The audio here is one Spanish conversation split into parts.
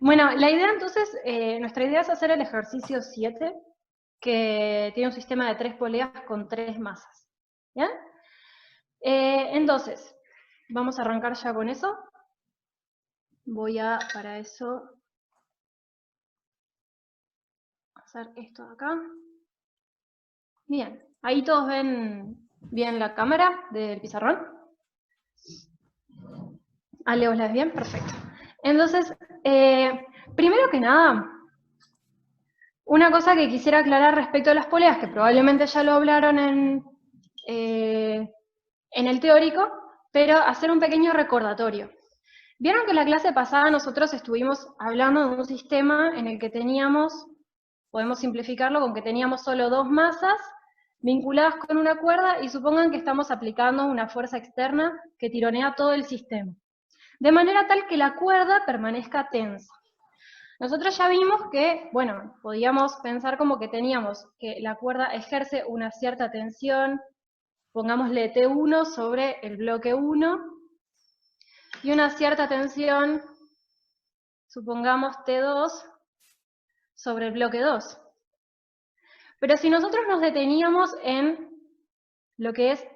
Bueno, la idea entonces, nuestra idea es hacer el ejercicio 7, que tiene un sistema de 3 poleas con 3 masas. ¿Bien? Entonces, vamos a arrancar ya con eso. Voy a, para eso, hacer esto de acá. Bien, ahí todos ven bien la cámara del pizarrón. Ale, ¿vos la ves bien? Perfecto. Entonces, primero que nada, una cosa que quisiera aclarar respecto a las poleas, que probablemente ya lo hablaron en el teórico, pero hacer un pequeño recordatorio. Vieron que en la clase pasada nosotros estuvimos hablando de un sistema en el que teníamos, podemos simplificarlo con que teníamos solo 2 masas vinculadas con una cuerda y supongan que estamos aplicando una fuerza externa que tironea todo el sistema, de manera tal que la cuerda permanezca tensa. Nosotros ya vimos que, bueno, podíamos pensar como que teníamos que la cuerda ejerce una cierta tensión, pongámosle T1 sobre el bloque 1, y una cierta tensión, supongamos T2, sobre el bloque 2. Pero si nosotros nos deteníamos en lo que es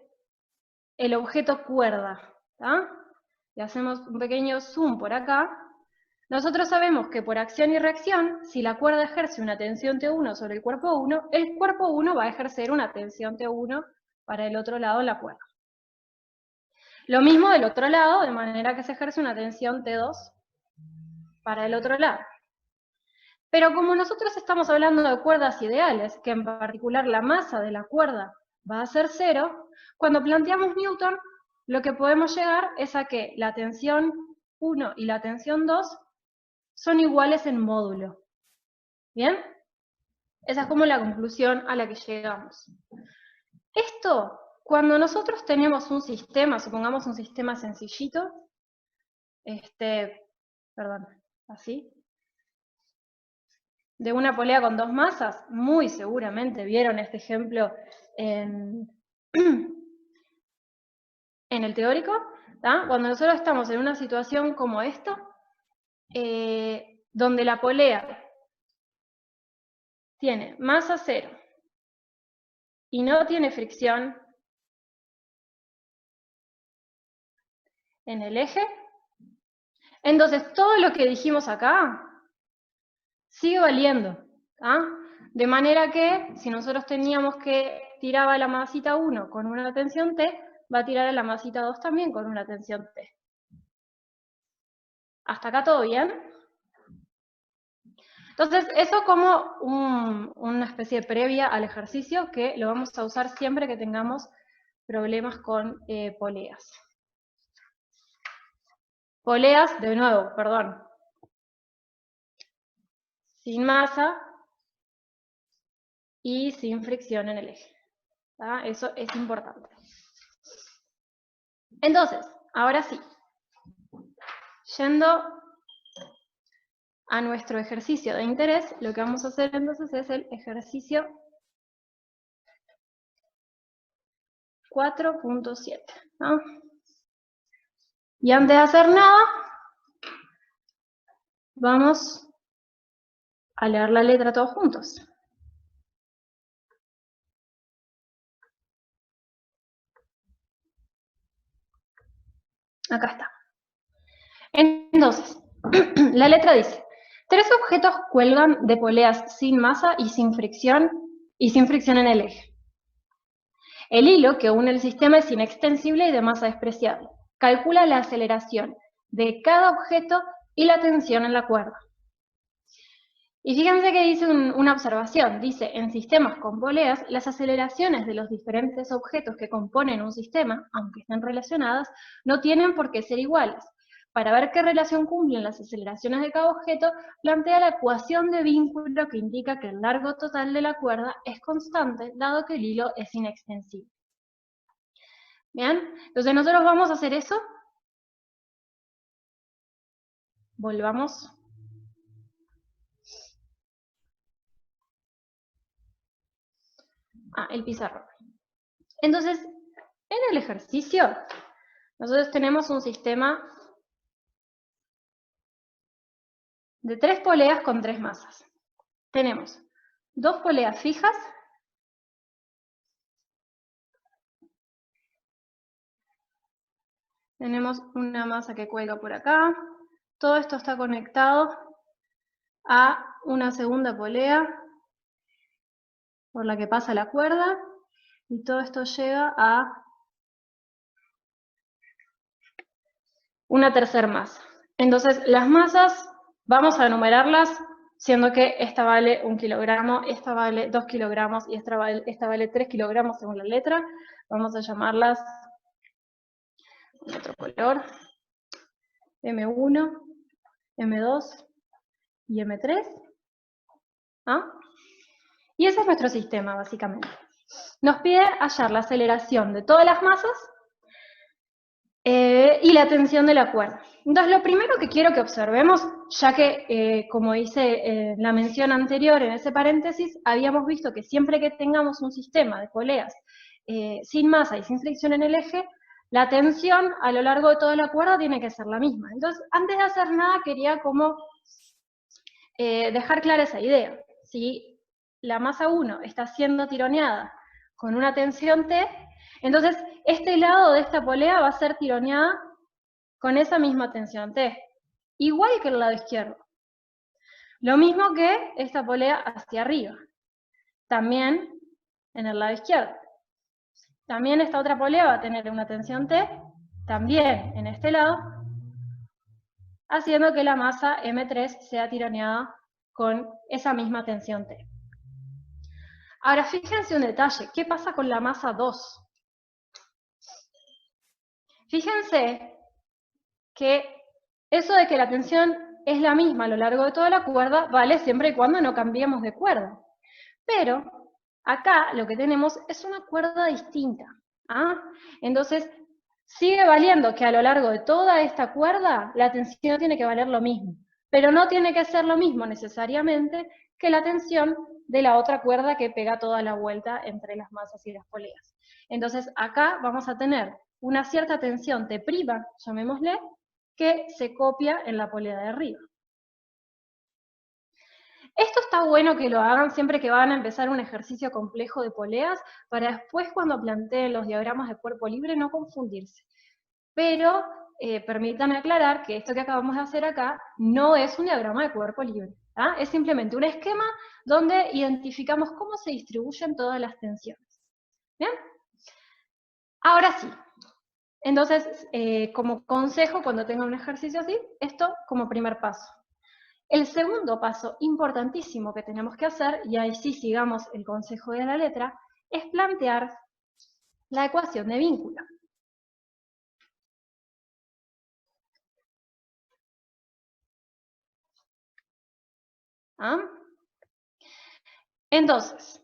el objeto cuerda, ¿tá? Y hacemos un pequeño zoom por acá, nosotros sabemos que por acción y reacción, si la cuerda ejerce una tensión T1 sobre el cuerpo 1, el cuerpo 1 va a ejercer una tensión T1 para el otro lado de la cuerda. Lo mismo del otro lado, de manera que se ejerce una tensión T2 para el otro lado. Pero como nosotros estamos hablando de cuerdas ideales, que en particular la masa de la cuerda va a ser 0, cuando planteamos Newton, lo que podemos llegar es a que la tensión 1 y la tensión 2 son iguales en módulo. ¿Bien? Esa es como la conclusión a la que llegamos. Esto, cuando nosotros tenemos un sistema, supongamos un sistema sencillito, perdón, así, de una polea con 2 masas, muy seguramente vieron este ejemplo en el teórico, ¿tá? Cuando nosotros estamos en una situación como esta, donde la polea tiene masa 0 y no tiene fricción en el eje, entonces todo lo que dijimos acá sigue valiendo, ¿tá? De manera que si nosotros teníamos que tirar a la masita 1 con una tensión T, va a tirar a la masita 2 también con una tensión T. ¿Hasta acá todo bien? Entonces, eso como una especie de previa al ejercicio que lo vamos a usar siempre que tengamos problemas con poleas. Poleas, de nuevo, perdón, sin masa y sin fricción en el eje. ¿Tá? Eso es importante. Entonces, ahora sí, yendo a nuestro ejercicio de interés, lo que vamos a hacer entonces es el ejercicio 4.7. ¿no? Y antes de hacer nada, vamos a leer la letra todos juntos. Acá está. Entonces, la letra dice, 3 objetos cuelgan de poleas sin masa y sin fricción en el eje. El hilo que une el sistema es inextensible y de masa despreciable. Calcula la aceleración de cada objeto y la tensión en la cuerda. Y fíjense que dice una observación, dice, en sistemas con poleas, las aceleraciones de los diferentes objetos que componen un sistema, aunque estén relacionadas, no tienen por qué ser iguales. Para ver qué relación cumplen las aceleraciones de cada objeto, plantea la ecuación de vínculo que indica que el largo total de la cuerda es constante, dado que el hilo es inextensible. ¿Bien? Entonces nosotros vamos a hacer eso. Volvamos. El pizarrón. Entonces, en el ejercicio, nosotros tenemos un sistema de 3 poleas con 3 masas. Tenemos 2 poleas fijas, tenemos una masa que cuelga por acá, todo esto está conectado a una segunda polea por la que pasa la cuerda, y todo esto llega a una tercera masa. Entonces, las masas vamos a enumerarlas, siendo que esta vale 1 kilogramo, esta vale 2 kilogramos y esta vale 3 kilogramos según la letra. Vamos a llamarlas con otro color, M1, M2 y M3. ¿Ah? Y ese es nuestro sistema, básicamente. Nos pide hallar la aceleración de todas las masas y la tensión de la cuerda. Entonces, lo primero que quiero que observemos, ya que, como dice la mención anterior en ese paréntesis, habíamos visto que siempre que tengamos un sistema de poleas sin masa y sin fricción en el eje, la tensión a lo largo de toda la cuerda tiene que ser la misma. Entonces, antes de hacer nada, quería como dejar clara esa idea. Si la masa 1 está siendo tironeada con una tensión T, entonces este lado de esta polea va a ser tironeada con esa misma tensión T, igual que el lado izquierdo. Lo mismo que esta polea hacia arriba, también en el lado izquierdo. También esta otra polea va a tener una tensión T, también en este lado, haciendo que la masa M3 sea tironeada con esa misma tensión T. Ahora, fíjense un detalle, ¿qué pasa con la masa 2? Fíjense que eso de que la tensión es la misma a lo largo de toda la cuerda vale siempre y cuando no cambiemos de cuerda. Pero acá lo que tenemos es una cuerda distinta. ¿Ah? Entonces, sigue valiendo que a lo largo de toda esta cuerda la tensión tiene que valer lo mismo, pero no tiene que ser lo mismo necesariamente que la tensión de la otra cuerda que pega toda la vuelta entre las masas y las poleas. Entonces, acá vamos a tener una cierta tensión T', llamémosle, que se copia en la polea de arriba. Esto está bueno que lo hagan siempre que van a empezar un ejercicio complejo de poleas, para después cuando planteen los diagramas de cuerpo libre no confundirse. Pero permítanme aclarar que esto que acabamos de hacer acá no es un diagrama de cuerpo libre. ¿Ah? Es simplemente un esquema donde identificamos cómo se distribuyen todas las tensiones. ¿Bien? Ahora sí. Entonces, como consejo, cuando tengan un ejercicio así, esto como primer paso. El segundo paso importantísimo que tenemos que hacer, y ahí sí sigamos el consejo de la letra, es plantear la ecuación de vínculo. ¿Ah? Entonces,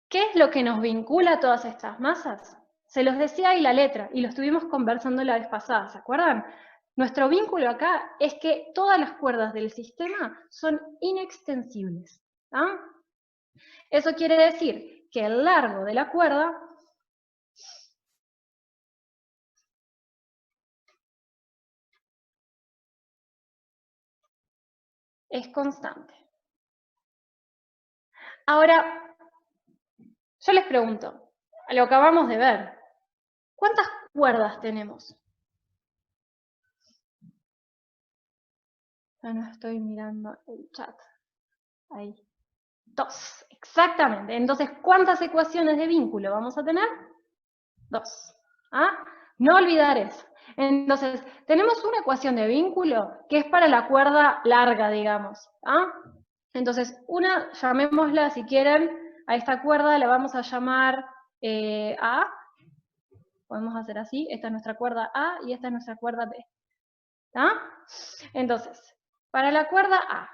¿qué es lo que nos vincula a todas estas masas? Se los decía ahí la letra, y lo estuvimos conversando la vez pasada, ¿se acuerdan? Nuestro vínculo acá es que todas las cuerdas del sistema son inextensibles. ¿Ah? Eso quiere decir que el largo de la cuerda es constante. Ahora, yo les pregunto, lo acabamos de ver, ¿cuántas cuerdas tenemos? Ya no estoy mirando el chat. Ahí. 2, exactamente. Entonces, ¿cuántas ecuaciones de vínculo vamos a tener? 2. ¿Ah? No olvidar eso. Entonces, tenemos una ecuación de vínculo que es para la cuerda larga, digamos. ¿Ah? Entonces, una, llamémosla, si quieren, a esta cuerda la vamos a llamar A. Podemos hacer así, esta es nuestra cuerda A y esta es nuestra cuerda B. ¿Ah? Entonces, para la cuerda A,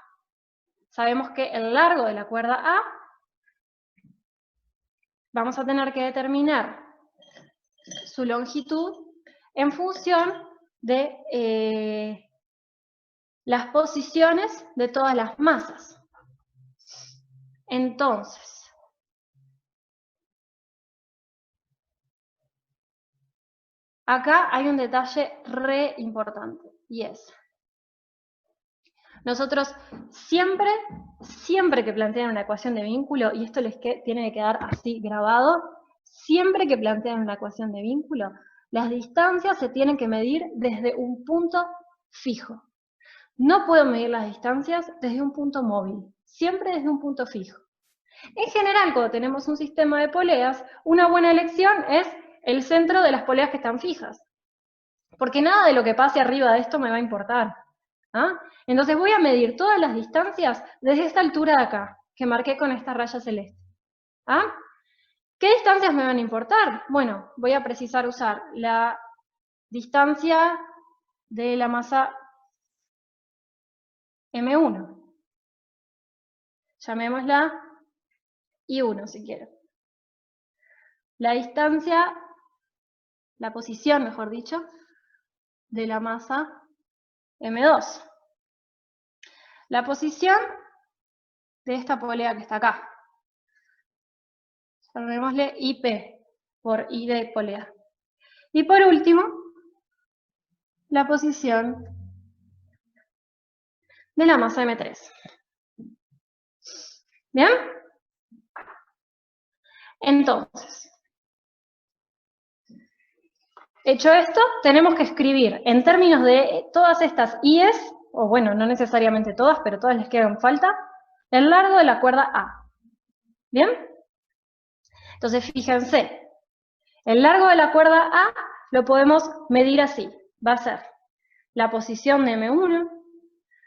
sabemos que el largo de la cuerda A vamos a tener que determinar su longitud en función de las posiciones de todas las masas. Entonces, acá hay un detalle re importante, y es, Nosotros siempre que plantean una ecuación de vínculo, y esto les tiene que quedar así grabado, siempre que plantean una ecuación de vínculo, las distancias se tienen que medir desde un punto fijo. No puedo medir las distancias desde un punto móvil, siempre desde un punto fijo. En general, cuando tenemos un sistema de poleas, una buena elección es el centro de las poleas que están fijas, porque nada de lo que pase arriba de esto me va a importar. ¿Ah? Entonces voy a medir todas las distancias desde esta altura de acá, que marqué con esta raya celeste. ¿Ah? ¿Qué distancias me van a importar? Bueno, voy a precisar usar la distancia de la masa M1. Llamémosla I1 si quiero. La distancia, la posición, mejor dicho, de la masa M2. La posición de esta polea que está acá. Llamémosle IP, por I de polea. Y por último, la posición de la masa M3. ¿Bien? Entonces, hecho esto, tenemos que escribir en términos de todas estas IES, o bueno, no necesariamente todas, pero todas les que hagan falta, el largo de la cuerda A. ¿Bien? Entonces, fíjense, el largo de la cuerda A lo podemos medir así. Va a ser la posición de M1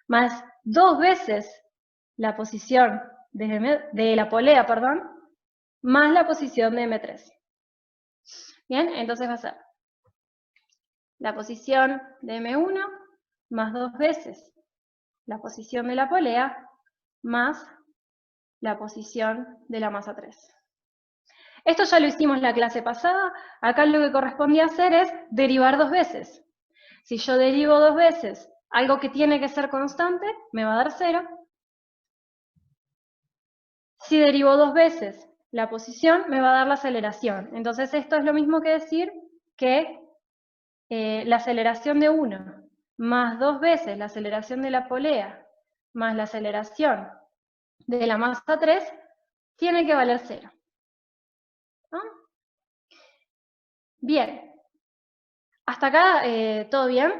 más 2 veces la posición de la polea, perdón, más la posición de M3. Bien, entonces va a ser la posición de M1 más 2 veces la posición de la polea más la posición de la masa 3. Esto ya lo hicimos en la clase pasada. Acá lo que correspondía hacer es derivar 2 veces. Si yo derivo 2 veces algo que tiene que ser constante, me va a dar 0. Si derivo 2 veces la posición, me va a dar la aceleración. Entonces esto es lo mismo que decir que la aceleración de 1 más 2 veces la aceleración de la polea más la aceleración de la masa 3 tiene que valer 0. ¿No? Bien. ¿Hasta acá todo bien?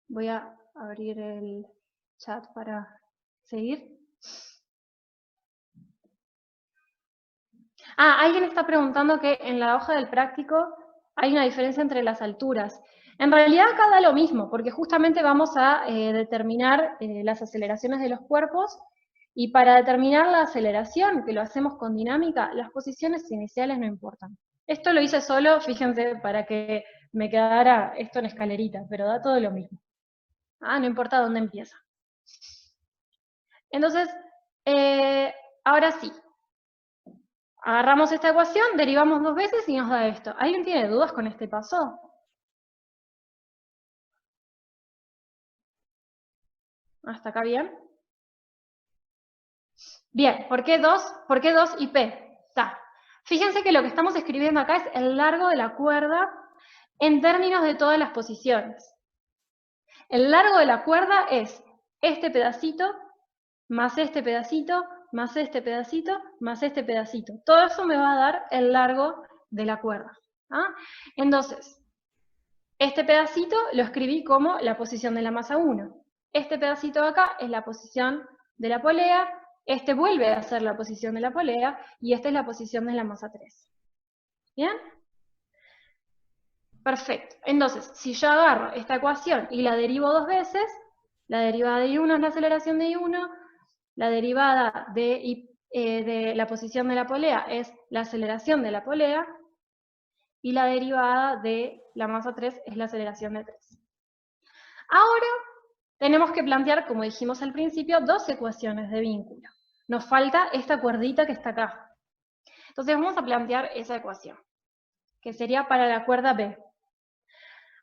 Voy a abrir el chat para seguir. Alguien está preguntando que en la hoja del práctico hay una diferencia entre las alturas. En realidad acá da lo mismo, porque justamente vamos a determinar las aceleraciones de los cuerpos, y para determinar la aceleración, que lo hacemos con dinámica, las posiciones iniciales no importan. Esto lo hice solo, fíjense, para que me quedara esto en escalerita, pero da todo lo mismo. No importa dónde empieza. Entonces, ahora sí. Agarramos esta ecuación, derivamos 2 veces y nos da esto. ¿Alguien tiene dudas con este paso? ¿Hasta acá bien? Bien, ¿por qué 2? ¿Por qué 2 y P? Fíjense que lo que estamos escribiendo acá es el largo de la cuerda en términos de todas las posiciones. El largo de la cuerda es este pedacito, más este pedacito, más este pedacito, más este pedacito. Todo eso me va a dar el largo de la cuerda. Entonces, este pedacito lo escribí como la posición de la masa 1. Este pedacito de acá es la posición de la polea, este vuelve a ser la posición de la polea, y esta es la posición de la masa 3. ¿Bien? Perfecto. Entonces, si yo agarro esta ecuación y la derivo 2 veces, la derivada de I1 es la aceleración de I1, la derivada de la posición de la polea es la aceleración de la polea, y la derivada de la masa 3 es la aceleración de 3. Ahora tenemos que plantear, como dijimos al principio, 2 ecuaciones de vínculo. Nos falta esta cuerdita que está acá. Entonces vamos a plantear esa ecuación, que sería para la cuerda B.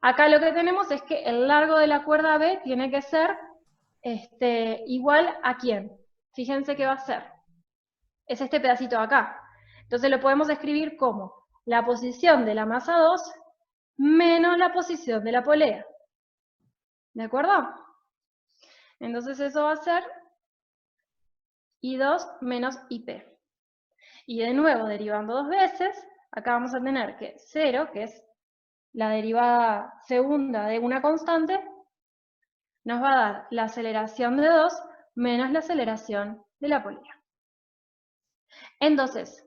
Acá lo que tenemos es que el largo de la cuerda B tiene que ser igual a ¿quién? Fíjense que va a ser. Es este pedacito de acá. Entonces lo podemos escribir como la posición de la masa 2 menos la posición de la polea. ¿De acuerdo? Entonces eso va a ser I2 menos IP. Y de nuevo, derivando dos veces, acá vamos a tener que 0, que es la derivada segunda de una constante, nos va a dar la aceleración de 2 menos la aceleración de la polea. Entonces,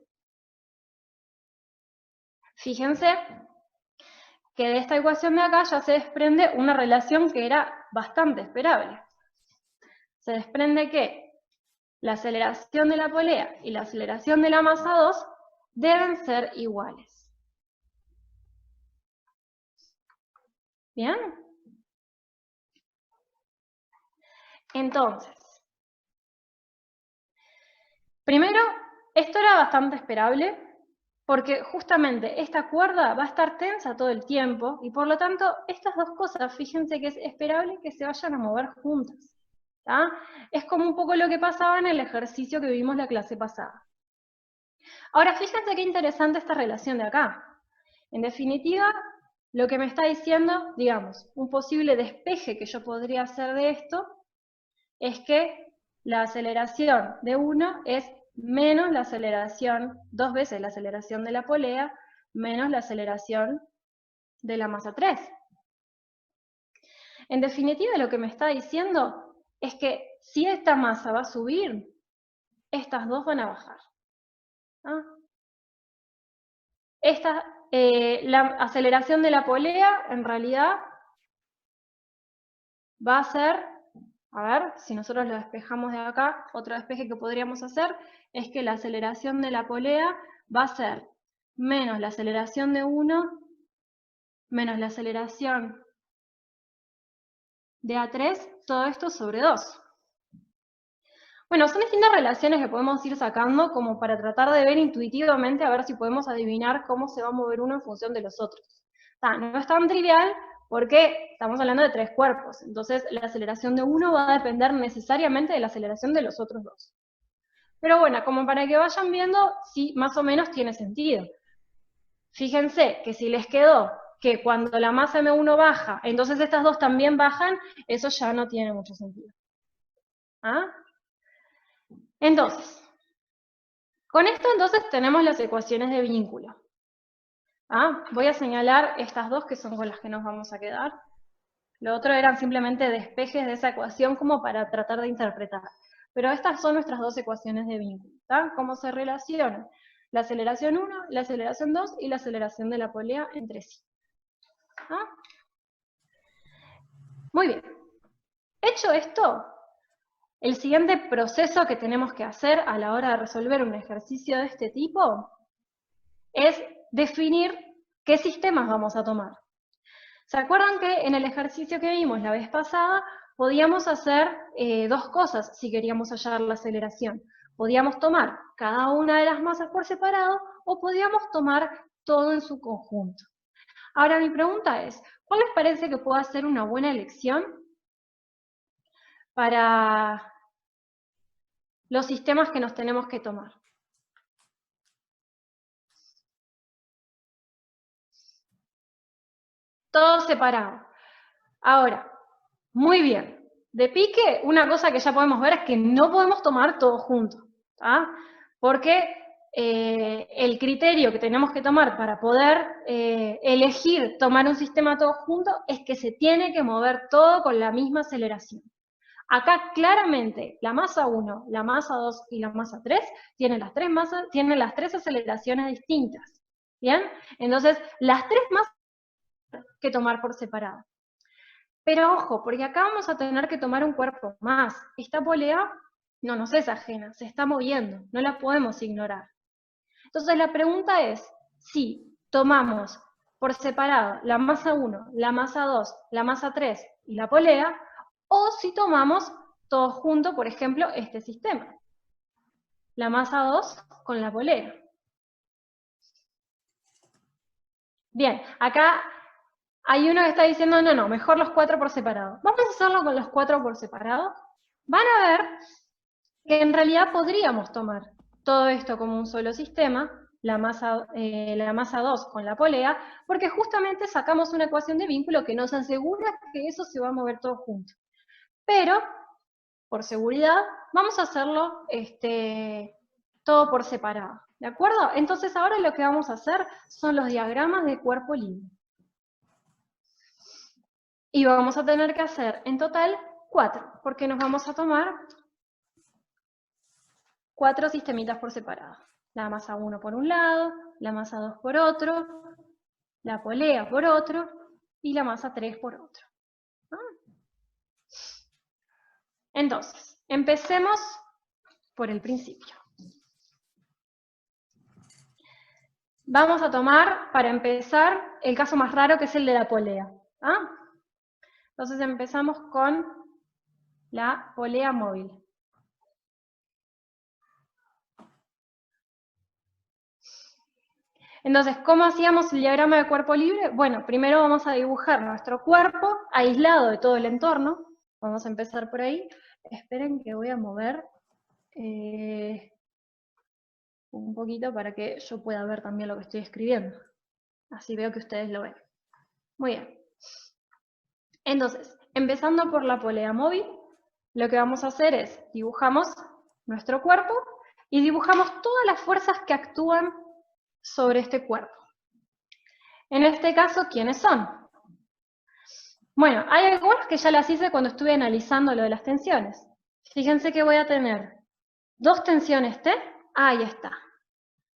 fíjense que de esta ecuación de acá ya se desprende una relación que era bastante esperable. Se desprende que la aceleración de la polea y la aceleración de la masa 2 deben ser iguales. ¿Bien? Entonces, primero, esto era bastante esperable, porque justamente esta cuerda va a estar tensa todo el tiempo, y por lo tanto, estas dos cosas, fíjense que es esperable que se vayan a mover juntas. ¿Tá? Es como un poco lo que pasaba en el ejercicio que vimos la clase pasada. Ahora, fíjense qué interesante esta relación de acá. En definitiva, lo que me está diciendo, digamos, un posible despeje que yo podría hacer de esto, es que la aceleración de 1 es menos la aceleración, 2 veces la aceleración de la polea, menos la aceleración de la masa 3. En definitiva, lo que me está diciendo es que si esta masa va a subir, estas dos van a bajar. ¿Ah? La aceleración de la polea, en realidad, va a ser, a ver, si nosotros lo despejamos de acá, otro despeje que podríamos hacer es que la aceleración de la polea va a ser menos la aceleración de 1, menos la aceleración de A3, todo esto sobre 2. Bueno, son distintas relaciones que podemos ir sacando como para tratar de ver intuitivamente a ver si podemos adivinar cómo se va a mover uno en función de los otros. No es tan trivial porque estamos hablando de tres cuerpos, entonces la aceleración de uno va a depender necesariamente de la aceleración de los otros dos. Pero bueno, como para que vayan viendo si más o menos tiene sentido. Fíjense que si les quedó que cuando la masa M1 baja, entonces estas dos también bajan, eso ya no tiene mucho sentido. ¿Ah? Entonces, con esto entonces tenemos las ecuaciones de vínculo. Voy a señalar estas dos que son con las que nos vamos a quedar. Lo otro eran simplemente despejes de esa ecuación como para tratar de interpretar. Pero estas son nuestras dos ecuaciones de vínculo. ¿Cómo se relacionan? La aceleración 1, la aceleración 2 y la aceleración de la polea entre sí. Muy bien. Hecho esto, el siguiente proceso que tenemos que hacer a la hora de resolver un ejercicio de este tipo es definir qué sistemas vamos a tomar. ¿Se acuerdan que en el ejercicio que vimos la vez pasada podíamos hacer dos cosas si queríamos hallar la aceleración? Podíamos tomar cada una de las masas por separado o podíamos tomar todo en su conjunto. Ahora mi pregunta es, ¿cuál les parece que pueda ser una buena elección para los sistemas que nos tenemos que tomar? Todo separado. Ahora, muy bien. De pique, una cosa que ya podemos ver es que no podemos tomar todo junto, porque el criterio que tenemos que tomar para poder elegir tomar un sistema todo junto es que se tiene que mover todo con la misma aceleración. Acá claramente la masa 1, la masa 2 y la masa 3 tienen las tres aceleraciones distintas. ¿Bien? Entonces, las tres masas que tomar por separado. Pero ojo, porque acá vamos a tener que tomar un cuerpo más. Esta polea no nos es ajena, se está moviendo, no la podemos ignorar. Entonces la pregunta es, si tomamos por separado la masa 1, la masa 2, la masa 3 y la polea, o si tomamos todo junto, por ejemplo, este sistema. La masa 2 con la polea. Bien, acá hay uno que está diciendo, no, mejor los 4 por separado. Vamos a hacerlo con los 4 por separado. Van a ver que en realidad podríamos tomar todo esto como un solo sistema, la masa 2 con la polea, porque justamente sacamos una ecuación de vínculo que nos asegura que eso se va a mover todo junto. Pero por seguridad, vamos a hacerlo todo por separado, ¿de acuerdo? Entonces ahora lo que vamos a hacer son los diagramas de cuerpo libre. Y vamos a tener que hacer en total 4, porque nos vamos a tomar 4 sistemitas por separado. La masa 1 por un lado, la masa 2 por otro, la polea por otro y la masa 3 por otro. Entonces, empecemos por el principio. Vamos a tomar, para empezar, el caso más raro, que es el de la polea. Entonces empezamos con la polea móvil. Entonces, ¿cómo hacíamos el diagrama de cuerpo libre? Bueno, primero vamos a dibujar nuestro cuerpo aislado de todo el entorno. Vamos a empezar por ahí. Esperen que voy a mover un poquito para que yo pueda ver también lo que estoy escribiendo. Así veo que ustedes lo ven. Muy bien. Entonces, empezando por la polea móvil, lo que vamos a hacer es, dibujamos nuestro cuerpo y dibujamos todas las fuerzas que actúan sobre este cuerpo. En este caso, ¿quiénes son? Bueno, hay algunas que ya las hice cuando estuve analizando lo de las tensiones. Fíjense que voy a tener 2 tensiones T, ahí está.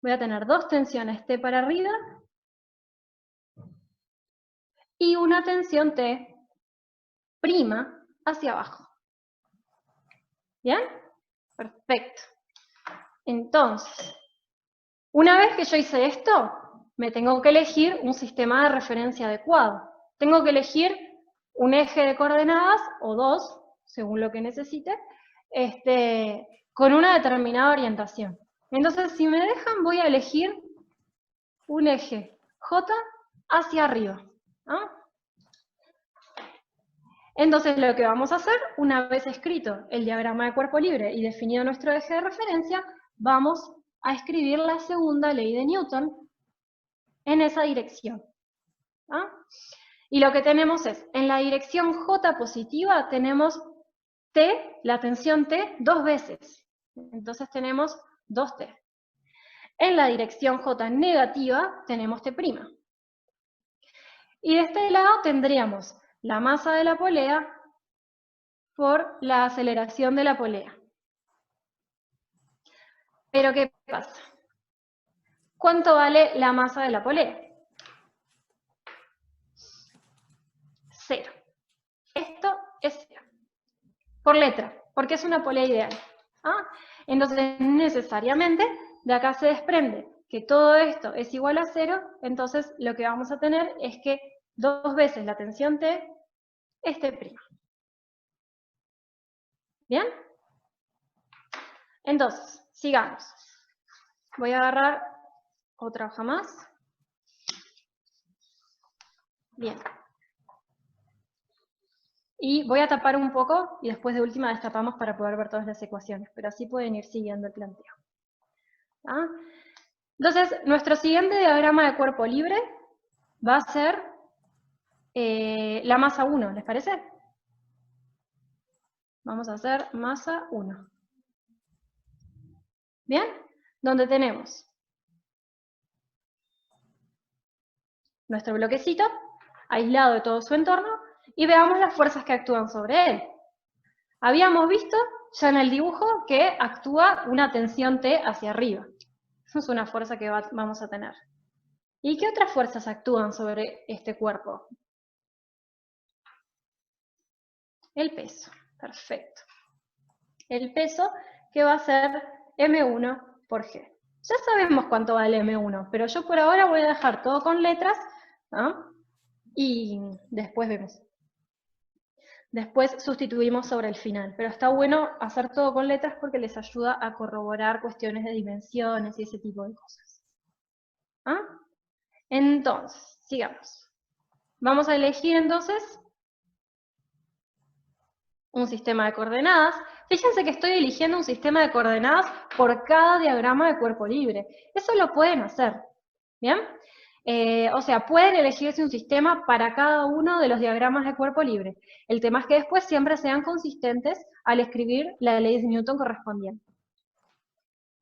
Voy a tener 2 tensiones T para arriba y una tensión T' hacia abajo. ¿Bien? Perfecto. Entonces, una vez que yo hice esto, me tengo que elegir un sistema de referencia adecuado. Tengo que elegir un eje de coordenadas, o 2, según lo que necesite, con una determinada orientación. Entonces, si me dejan, voy a elegir un eje J hacia arriba. Entonces, lo que vamos a hacer, una vez escrito el diagrama de cuerpo libre y definido nuestro eje de referencia, vamos a escribir la segunda ley de Newton en esa dirección. Y lo que tenemos es, en la dirección J positiva tenemos T, la tensión T, 2 veces. Entonces tenemos 2T. En la dirección J negativa tenemos T'. Y de este lado tendríamos la masa de la polea por la aceleración de la polea. Pero ¿qué pasa? ¿Cuánto vale la masa de la polea? 0. Esto es 0. Por letra, porque es una polea ideal. Entonces, necesariamente, de acá se desprende que todo esto es igual a 0, entonces lo que vamos a tener es que 2 veces la tensión T es T'. ¿Bien? Entonces, sigamos. Voy a agarrar otra hoja más. Bien. Y voy a tapar un poco y después de última destapamos para poder ver todas las ecuaciones, pero así pueden ir siguiendo el planteo. Entonces, nuestro siguiente diagrama de cuerpo libre va a ser la masa 1, ¿les parece? Vamos a hacer masa 1. ¿Bien? Donde tenemos nuestro bloquecito, aislado de todo su entorno, y veamos las fuerzas que actúan sobre él. Habíamos visto ya en el dibujo que actúa una tensión T hacia arriba. Esa es una fuerza que vamos a tener. ¿Y qué otras fuerzas actúan sobre este cuerpo? El peso. Perfecto. El peso que va a ser M1 por G. Ya sabemos cuánto vale M1, pero yo por ahora voy a dejar todo con letras, y después vemos. Después sustituimos sobre el final, pero está bueno hacer todo con letras porque les ayuda a corroborar cuestiones de dimensiones y ese tipo de cosas. Entonces, sigamos. Vamos a elegir entonces un sistema de coordenadas. Fíjense que estoy eligiendo un sistema de coordenadas por cada diagrama de cuerpo libre. Eso lo pueden hacer, ¿bien? O sea, pueden elegirse un sistema para cada uno de los diagramas de cuerpo libre. El tema es que después siempre sean consistentes al escribir la ley de Newton correspondiente.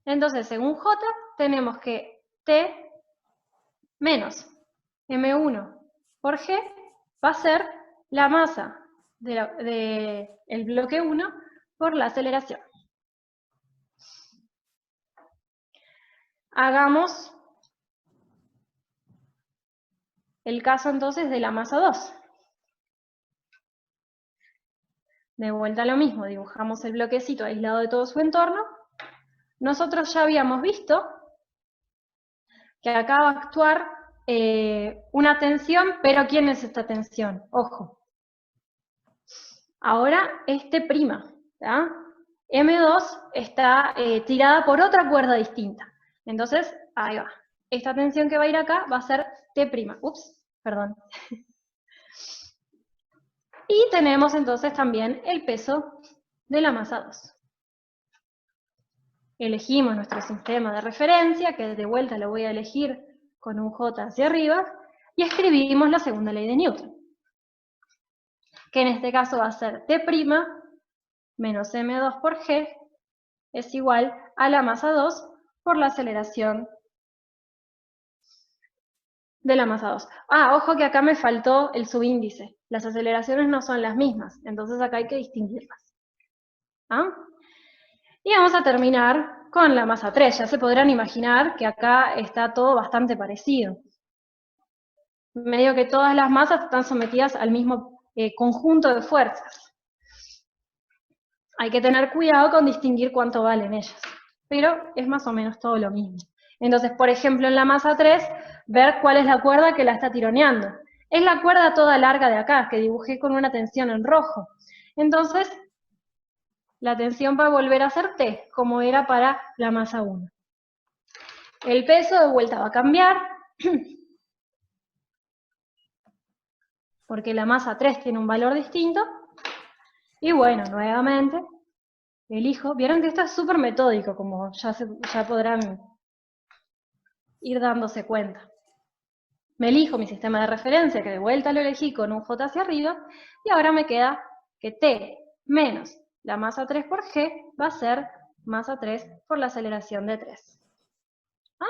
Entonces, según J, tenemos que T menos M1 por G va a ser la masa del bloque 1 por la aceleración. Hagamos el caso entonces de la masa 2. De vuelta a lo mismo, dibujamos el bloquecito aislado de todo su entorno. Nosotros ya habíamos visto que acá va a actuar una tensión, pero ¿quién es esta tensión? Ojo. Ahora es T', ¿tá? M2 está tirada por otra cuerda distinta. Entonces, ahí va. Esta tensión que va a ir acá va a ser T'. Ups, perdón. Y tenemos entonces también el peso de la masa 2. Elegimos nuestro sistema de referencia, que de vuelta lo voy a elegir con un J hacia arriba, y escribimos la segunda ley de Newton, que en este caso va a ser T' menos M2 por G es igual a la masa 2 por la aceleración de la masa 2. Ah, ojo que acá me faltó el subíndice. Las aceleraciones no son las mismas, entonces acá hay que distinguirlas. ¿Ah? Y vamos a terminar con la masa 3. Ya se podrán imaginar que acá está todo bastante parecido. Medio que todas las masas están sometidas al mismo conjunto de fuerzas. Hay que tener cuidado con distinguir cuánto valen ellas, pero es más o menos todo lo mismo. Entonces, por ejemplo, en la masa 3, ver cuál es la cuerda que la está tironeando. Es la cuerda toda larga de acá, que dibujé con una tensión en rojo. Entonces, la tensión va a volver a ser T, como era para la masa 1. El peso de vuelta va a cambiar, porque la masa 3 tiene un valor distinto. Y bueno, nuevamente, elijo. Vieron que esto es súper metódico, como ya podrán ir dándose cuenta. Me elijo mi sistema de referencia, que de vuelta lo elegí con un J hacia arriba, y ahora me queda que T menos la masa 3 por G va a ser masa 3 por la aceleración de 3. ¿Ah?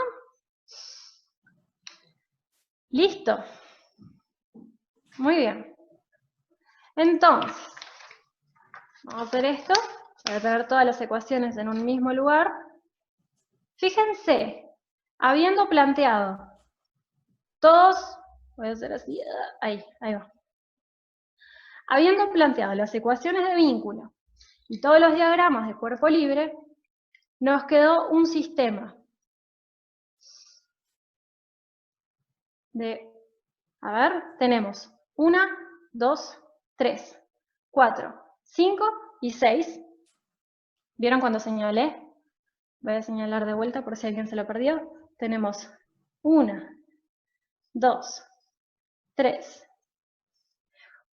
¿Listo? Muy bien. Entonces, vamos a hacer esto, voy a tener todas las ecuaciones en un mismo lugar. Fíjense, habiendo planteado todos, voy a hacer así, ahí va. Habiendo planteado las ecuaciones de vínculo y todos los diagramas de cuerpo libre, nos quedó un sistema de, a ver, tenemos 1, 2, 3, 4, 5 y 6. ¿Vieron cuando señalé? Voy a señalar de vuelta por si alguien se lo perdió. Tenemos 1, 2, 3,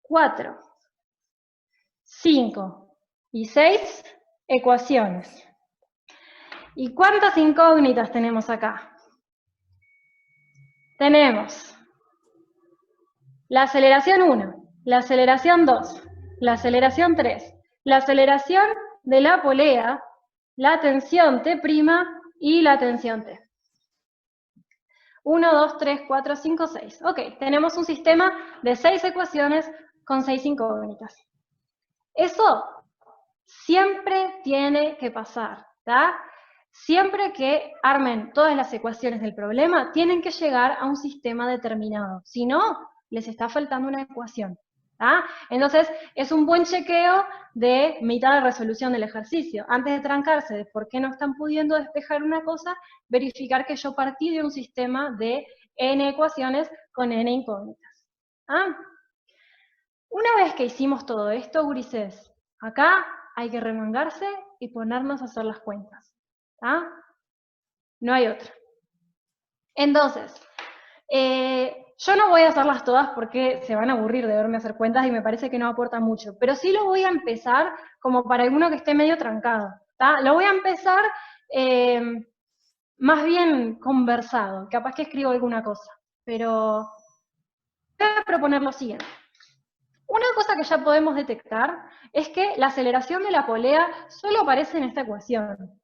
4, 5 y 6 ecuaciones. ¿Y cuántas incógnitas tenemos acá? Tenemos la aceleración 1, la aceleración 2, la aceleración 3, la aceleración de la polea, la tensión T' y la tensión T. 1, 2, 3, 4, 5, 6. Ok, tenemos un sistema de 6 ecuaciones con 6 incógnitas. Eso siempre tiene que pasar, ¿tá? Siempre que armen todas las ecuaciones del problema, tienen que llegar a un sistema determinado. Si no, les está faltando una ecuación. ¿Ah? Entonces, es un buen chequeo de mitad de resolución del ejercicio. Antes de trancarse de por qué no están pudiendo despejar una cosa, verificar que yo partí de un sistema de n ecuaciones con n incógnitas. ¿Ah? Una vez que hicimos todo esto, gurises, acá hay que remangarse y ponernos a hacer las cuentas. ¿Ah? No hay otra. Entonces, yo no voy a hacerlas todas porque se van a aburrir de verme hacer cuentas y me parece que no aporta mucho, pero sí lo voy a empezar como para alguno que esté medio trancado. ¿Tá? Lo voy a empezar más bien conversado, capaz que escribo alguna cosa. pero voy a proponer lo siguiente. Una cosa que ya podemos detectar es que la aceleración de la polea solo aparece en esta ecuación.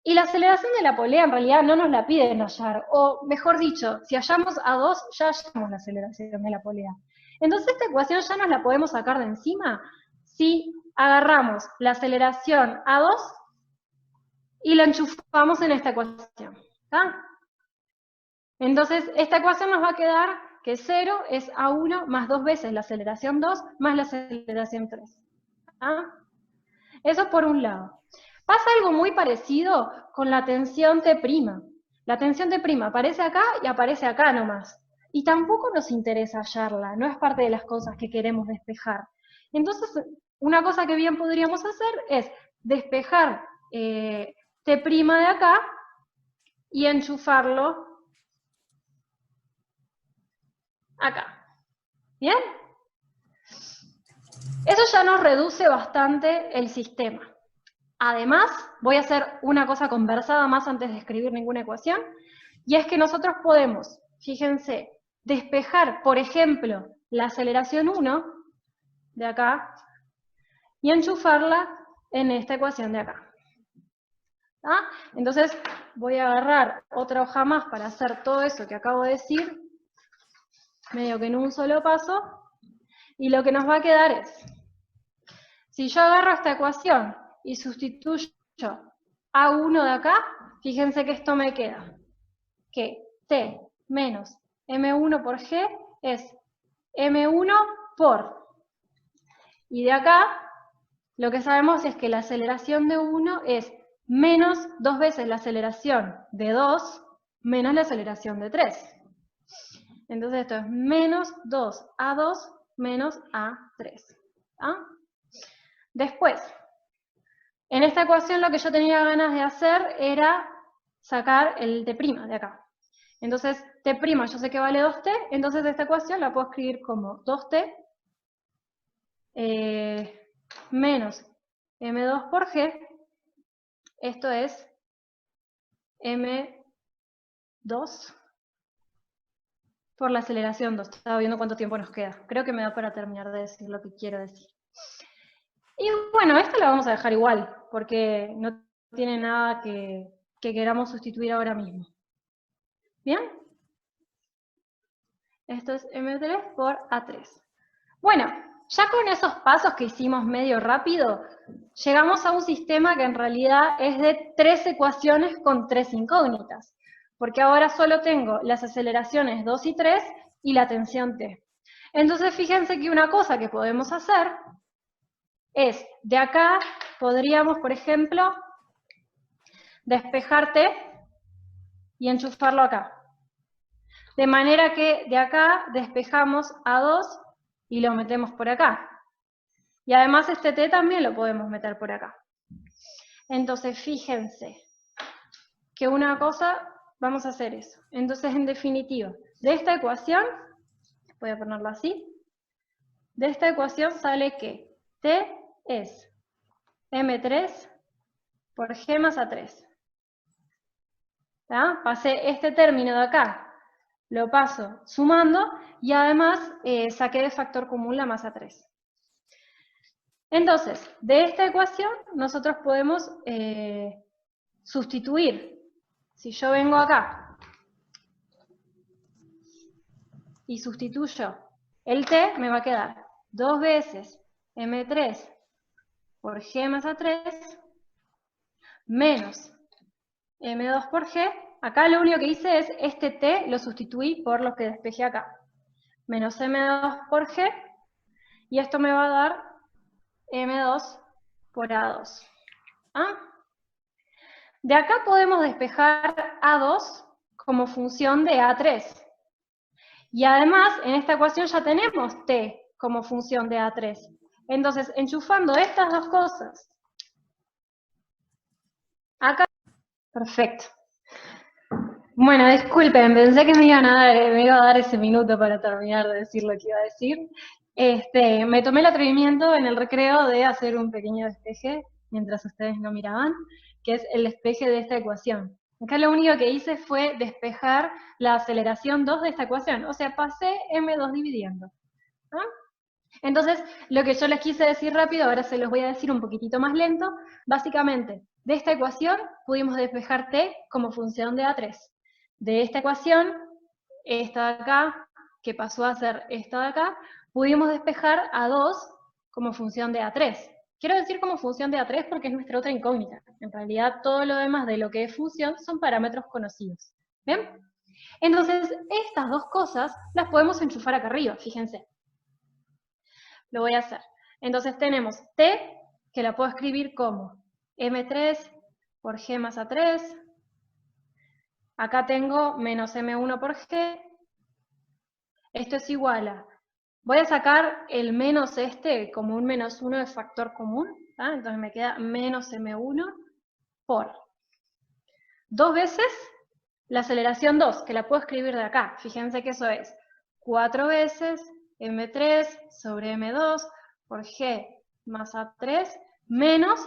Y la aceleración de la polea en realidad no nos la piden hallar, o mejor dicho, si hallamos A2, ya hallamos la aceleración de la polea. Entonces esta ecuación ya nos la podemos sacar de encima si agarramos la aceleración A2 y la enchufamos en esta ecuación. ¿Está? Entonces esta ecuación nos va a quedar que 0 es A1 más 2 veces la aceleración 2 más la aceleración 3. ¿Ah? Eso por un lado. Pasa algo muy parecido con la tensión T'. La tensión T' aparece acá y aparece acá nomás. Y tampoco nos interesa hallarla, no es parte de las cosas que queremos despejar. Entonces, una cosa que bien podríamos hacer es despejar T' de acá y enchufarlo acá. ¿Bien? Eso ya nos reduce bastante el sistema. Además, voy a hacer una cosa conversada más antes de escribir ninguna ecuación, y es que nosotros podemos, fíjense, despejar, por ejemplo, la aceleración 1 de acá y enchufarla en esta ecuación de acá. ¿Ah? Entonces, voy a agarrar otra hoja más para hacer todo eso que acabo de decir, medio que en un solo paso, y lo que nos va a quedar es, si yo agarro esta ecuación y sustituyo A1 de acá, fíjense que esto me queda, que T menos M1 por G es M1 por, y de acá lo que sabemos es que la aceleración de 1 es menos 2 veces la aceleración de 2 menos la aceleración de 3. Entonces esto es menos 2A2 menos A3. ¿Ah? Después, en esta ecuación lo que yo tenía ganas de hacer era sacar el T' de acá. Entonces, T' yo sé que vale 2T, entonces esta ecuación la puedo escribir como 2T menos M2 por G, esto es M2 por la aceleración 2. Estaba viendo cuánto tiempo nos queda. Creo que me da para terminar de decir lo que quiero decir. Y bueno, esto lo vamos a dejar igual, porque no tiene nada que queramos sustituir ahora mismo. ¿Bien? Esto es M3 por A3. Bueno, ya con esos pasos que hicimos medio rápido, llegamos a un sistema que en realidad es de 3 ecuaciones con 3 incógnitas, porque ahora solo tengo las aceleraciones 2 y 3 y la tensión T. Entonces fíjense que una cosa que podemos hacer es, de acá podríamos, por ejemplo, despejar T y enchufarlo acá. De manera que de acá despejamos A2 y lo metemos por acá. Y además este T también lo podemos meter por acá. Entonces fíjense que una cosa, vamos a hacer eso. Entonces en definitiva, de esta ecuación, voy a ponerlo así, de esta ecuación sale que T es M3 por G más A3. ¿Tá? Pasé este término de acá, lo paso sumando, y además saqué de factor común la masa 3. Entonces, de esta ecuación nosotros podemos sustituir. Si yo vengo acá y sustituyo el T, me va a quedar 2 veces M3 por G más A3 menos M2 por G. Acá lo único que hice es este T lo sustituí por lo que despejé acá. Menos M2 por G, y esto me va a dar M2 por A2. ¿Ah? De acá podemos despejar A2 como función de A3. Y además, en esta ecuación ya tenemos T como función de A3. Entonces, enchufando estas dos cosas, acá, perfecto. Bueno, disculpen, pensé que me iba a dar ese minuto para terminar de decir lo que iba a decir. Me tomé el atrevimiento en el recreo de hacer un pequeño despeje, mientras ustedes no miraban, que es el despeje de esta ecuación. Acá lo único que hice fue despejar la aceleración 2 de esta ecuación, o sea, pasé m2 dividiendo. ¿No? Entonces, lo que yo les quise decir rápido, ahora se los voy a decir un poquitito más lento. Básicamente, de esta ecuación pudimos despejar t como función de A3. De esta ecuación, esta de acá, que pasó a ser esta de acá, pudimos despejar A2 como función de A3. Quiero decir como función de A3 porque es nuestra otra incógnita. En realidad, todo lo demás de lo que es función son parámetros conocidos. ¿Bien? Entonces, estas dos cosas las podemos enchufar acá arriba, fíjense. Lo voy a hacer. Entonces tenemos t, que la puedo escribir como m3 por g más a3. Acá tengo menos m1 por g. Esto es igual a... Voy a sacar el menos este como un menos 1 de factor común. ¿tá? Entonces me queda menos m1 por 2 veces la aceleración 2, que la puedo escribir de acá. Fíjense que eso es 4 veces m3 sobre m2 por g más a3 menos,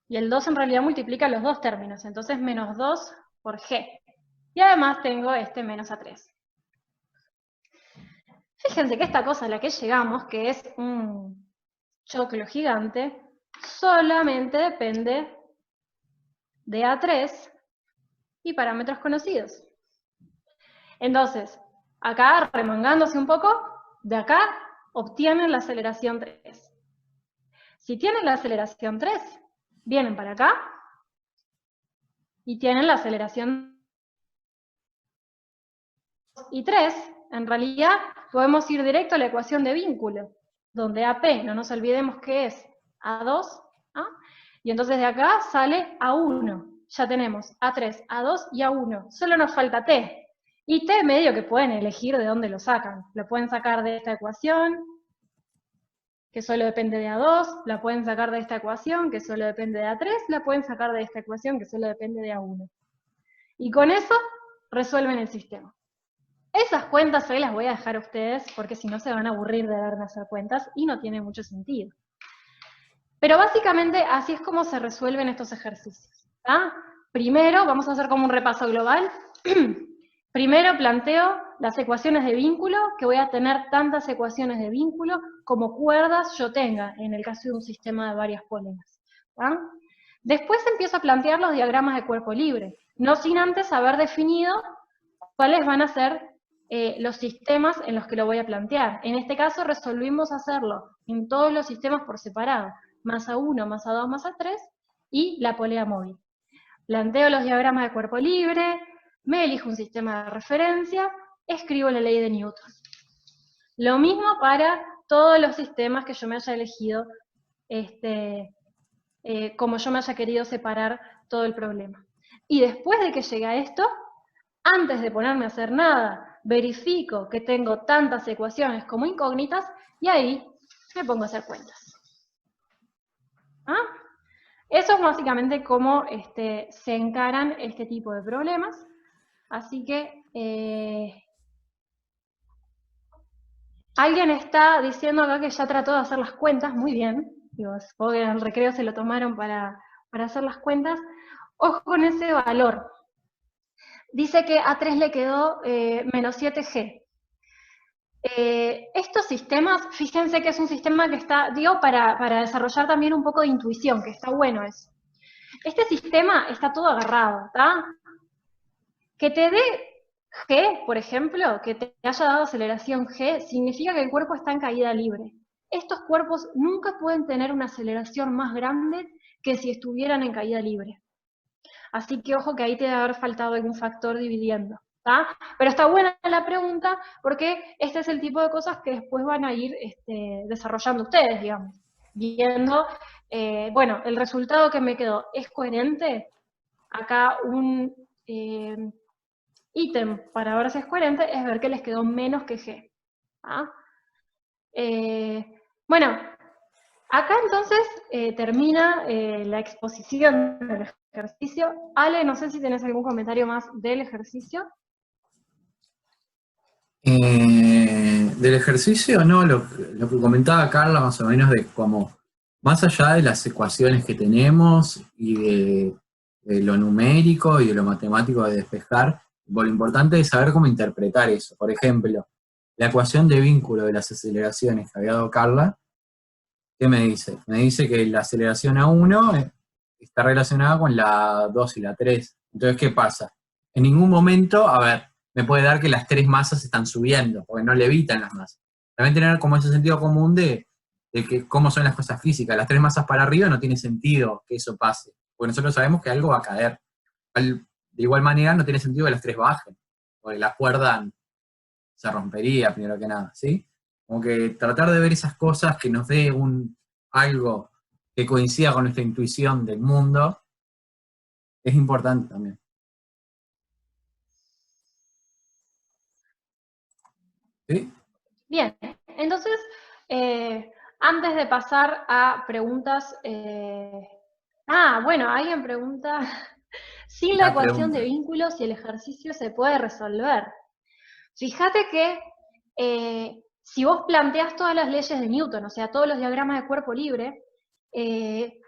y el 2 en realidad multiplica los dos términos, entonces menos 2 por g. Y además tengo este menos a3. Fíjense que esta cosa a la que llegamos, que es un choclo gigante, solamente depende de A3 y parámetros conocidos. Entonces, acá, remangándose un poco, de acá obtienen la aceleración 3. Si tienen la aceleración 3, vienen para acá y tienen la aceleración 2 y 3. En realidad, podemos ir directo a la ecuación de vínculo, donde AP, no nos olvidemos que es A2, ¿ah? Y entonces de acá sale A1. Ya tenemos A3, A2 y A1. Solo nos falta T. Y T medio que pueden elegir de dónde lo sacan. Lo pueden sacar de esta ecuación, que solo depende de A2, la pueden sacar de esta ecuación, que solo depende de A3, la pueden sacar de esta ecuación, que solo depende de A1. Y con eso resuelven el sistema. Esas cuentas hoy las voy a dejar a ustedes, porque si no se van a aburrir de verme hacer cuentas y no tiene mucho sentido. Pero básicamente así es como se resuelven estos ejercicios. ¿tá? Primero, vamos a hacer como un repaso global. Primero planteo las ecuaciones de vínculo, que voy a tener tantas ecuaciones de vínculo como cuerdas yo tenga, en el caso de un sistema de varias poleas. ¿tá? Después empiezo a plantear los diagramas de cuerpo libre, no sin antes haber definido cuáles van a ser los sistemas en los que lo voy a plantear. En este caso resolvimos hacerlo en todos los sistemas por separado, más A1, más A2, más A3, y la polea móvil. Planteo los diagramas de cuerpo libre, me elijo un sistema de referencia, escribo la ley de Newton. Lo mismo para todos los sistemas que yo me haya elegido, como yo me haya querido separar todo el problema. Y después de que llegue a esto, antes de ponerme a hacer nada, verifico que tengo tantas ecuaciones como incógnitas, y ahí me pongo a hacer cuentas. ¿Ah? Eso es básicamente cómo se encaran este tipo de problemas. Así que, alguien está diciendo acá que ya trató de hacer las cuentas, muy bien. Digo, supongo que en el recreo se lo tomaron para hacer las cuentas. Ojo con ese valor. Dice que a 3 le quedó menos 7G. Estos sistemas, fíjense que es un sistema que está, digo, para desarrollar también un poco de intuición, que está bueno eso. Este sistema está todo agarrado, ¿está? Que te dé G, por ejemplo, que te haya dado aceleración G, significa que el cuerpo está en caída libre. Estos cuerpos nunca pueden tener una aceleración más grande que si estuvieran en caída libre. Así que ojo que ahí te debe haber faltado algún factor dividiendo. ¿tá? Pero está buena la pregunta porque este es el tipo de cosas que después van a ir desarrollando ustedes, digamos. Viendo, bueno, el resultado que me quedó, ¿es coherente? Acá un ítem para ver si es coherente es ver que les quedó menos que G. ¿tá? Bueno, acá entonces termina la exposición del ejercicio. Ale, no sé si tenés algún comentario más del ejercicio. Del ejercicio, no, lo que comentaba Carla más o menos de cómo, más allá de las ecuaciones que tenemos y de de lo numérico y de lo matemático de despejar. Lo importante es saber cómo interpretar eso. Por ejemplo, la ecuación de vínculo de las aceleraciones que había dado Carla, ¿qué me dice? Me dice que la aceleración A1 está relacionada con la 2 y la 3. Entonces, ¿qué pasa? En ningún momento, a ver, me puede dar que las tres masas están subiendo, porque no levitan las masas. También tener como ese sentido común de que cómo son las cosas físicas. Las tres masas para arriba no tiene sentido que eso pase, porque nosotros sabemos que algo va a caer. De igual manera, no tiene sentido que las tres bajen, porque la cuerda se rompería primero que nada, ¿sí? Como que tratar de ver esas cosas que nos dé algo que coincida con nuestra intuición del mundo es importante también. ¿Sí? Bien, entonces, antes de pasar a preguntas... bueno, alguien pregunta, sin la La ecuación de pregunta. vínculos, si el ejercicio se puede resolver. Fíjate que si vos planteás todas las leyes de Newton, o sea, todos los diagramas de cuerpo libre,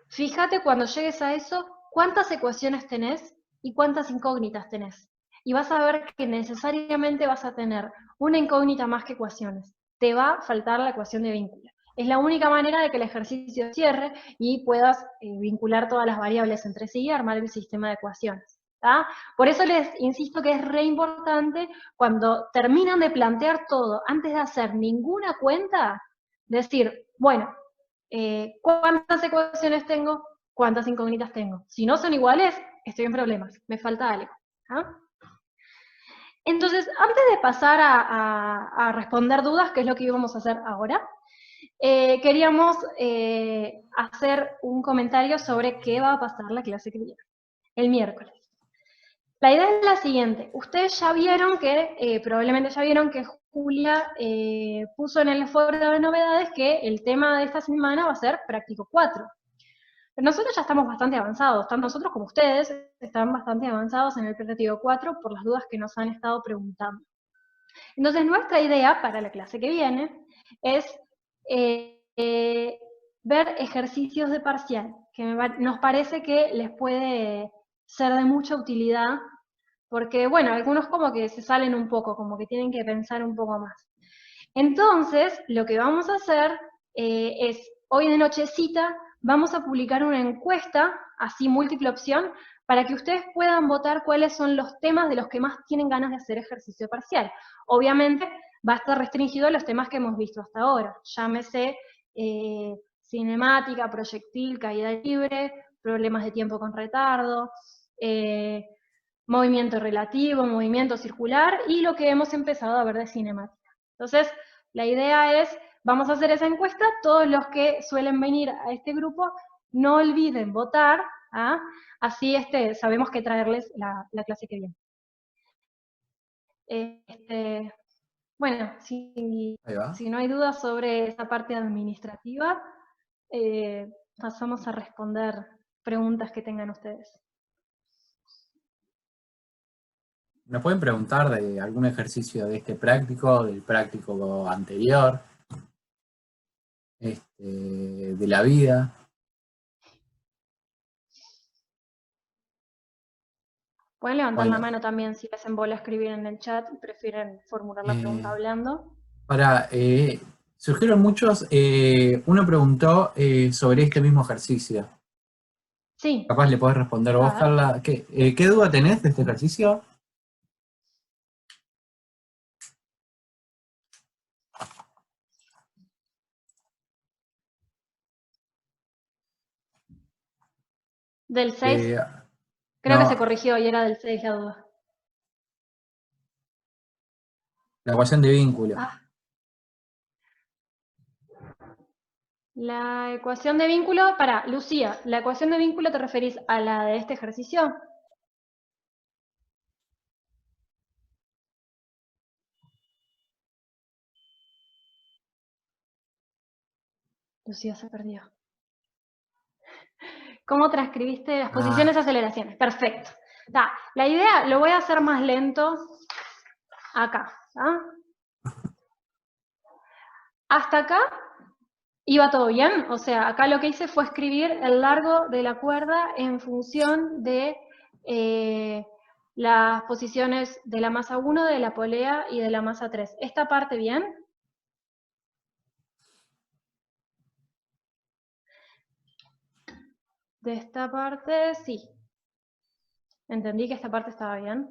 fíjate cuando llegues a eso, cuántas ecuaciones tenés y cuántas incógnitas tenés. Y vas a ver que necesariamente vas a tener una incógnita más que ecuaciones. Te va a faltar la ecuación de vínculo. Es la única manera de que el ejercicio cierre y puedas vincular todas las variables entre sí y armar el sistema de ecuaciones. ¿tá? Por eso les insisto que es re importante cuando terminan de plantear todo, antes de hacer ninguna cuenta, decir, bueno, ¿cuántas ecuaciones tengo? ¿Cuántas incógnitas tengo? Si no son iguales, estoy en problemas, me falta algo. ¿ah? Entonces, antes de pasar a responder dudas, que es lo que íbamos a hacer ahora, queríamos hacer un comentario sobre qué va a pasar la clase que viene, el miércoles. La idea es la siguiente. Ustedes ya vieron que, probablemente ya vieron que Julia puso en el foro de novedades que el tema de esta semana va a ser práctico 4. Pero nosotros ya estamos bastante avanzados, tanto nosotros como ustedes están bastante avanzados en el práctico 4 por las dudas que nos han estado preguntando. Entonces, nuestra idea para la clase que viene es ver ejercicios de parcial, que nos parece que les puede ser de mucha utilidad, porque, bueno, algunos como que se salen un poco, como que tienen que pensar un poco más. Entonces, lo que vamos a hacer es, hoy de nochecita, vamos a publicar una encuesta, así múltiple opción, para que ustedes puedan votar cuáles son los temas de los que más tienen ganas de hacer ejercicio parcial. Obviamente, va a estar restringido a los temas que hemos visto hasta ahora. Llámese cinemática, proyectil, caída libre, problemas de tiempo con retardo, movimiento relativo, movimiento circular, y lo que hemos empezado a ver de cinemática. Entonces, la idea es, vamos a hacer esa encuesta, todos los que suelen venir a este grupo, no olviden votar, ¿ah? Así sabemos que traerles la clase que viene. Bueno, si no hay dudas sobre esa parte administrativa, pasamos a responder preguntas que tengan ustedes. ¿Nos pueden preguntar de algún ejercicio de este práctico, del práctico anterior, de la vida? Pueden levantar la mano también si les embola escribir en el chat y prefieren formular la pregunta hablando. Surgieron muchos. Uno preguntó sobre este mismo ejercicio. Sí. Capaz le podés responder vos, Carla. ¿Qué duda tenés de este ejercicio? ¿Del 6? Creo que se corrigió y era del 6 la duda. La ecuación de vínculo. La ecuación de vínculo, Lucía, ¿la ecuación de vínculo te referís a la de este ejercicio? Lucía se perdió. ¿Cómo transcribiste las posiciones y aceleraciones? Perfecto. La idea, lo voy a hacer más lento acá. Hasta acá ¿Iba todo bien? O sea, acá lo que hice fue escribir el largo de la cuerda en función de las posiciones de la masa 1, de la polea y de la masa 3. ¿Esta parte bien? De esta parte, sí. Entendí que esta parte estaba bien.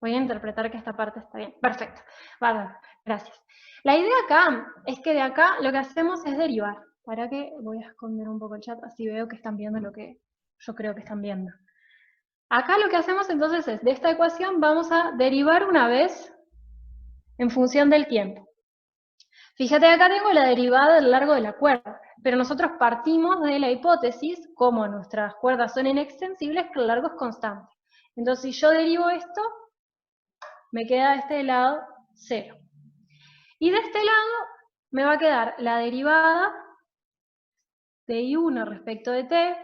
Voy a interpretar que esta parte está bien. Perfecto. Vale, gracias. La idea acá es que de acá lo que hacemos es derivar. ¿Para qué? Voy a esconder un poco el chat, así veo que están viendo lo que yo creo que están viendo. Acá lo que hacemos entonces es, de esta ecuación vamos a derivar una vez en función del tiempo. Fíjate, acá tengo la derivada del largo de la cuerda, pero nosotros partimos de la hipótesis, como nuestras cuerdas son inextensibles, que el largo es constante. Entonces, si yo derivo esto, me queda de este lado 0. Y de este lado me va a quedar la derivada de I1 respecto de t,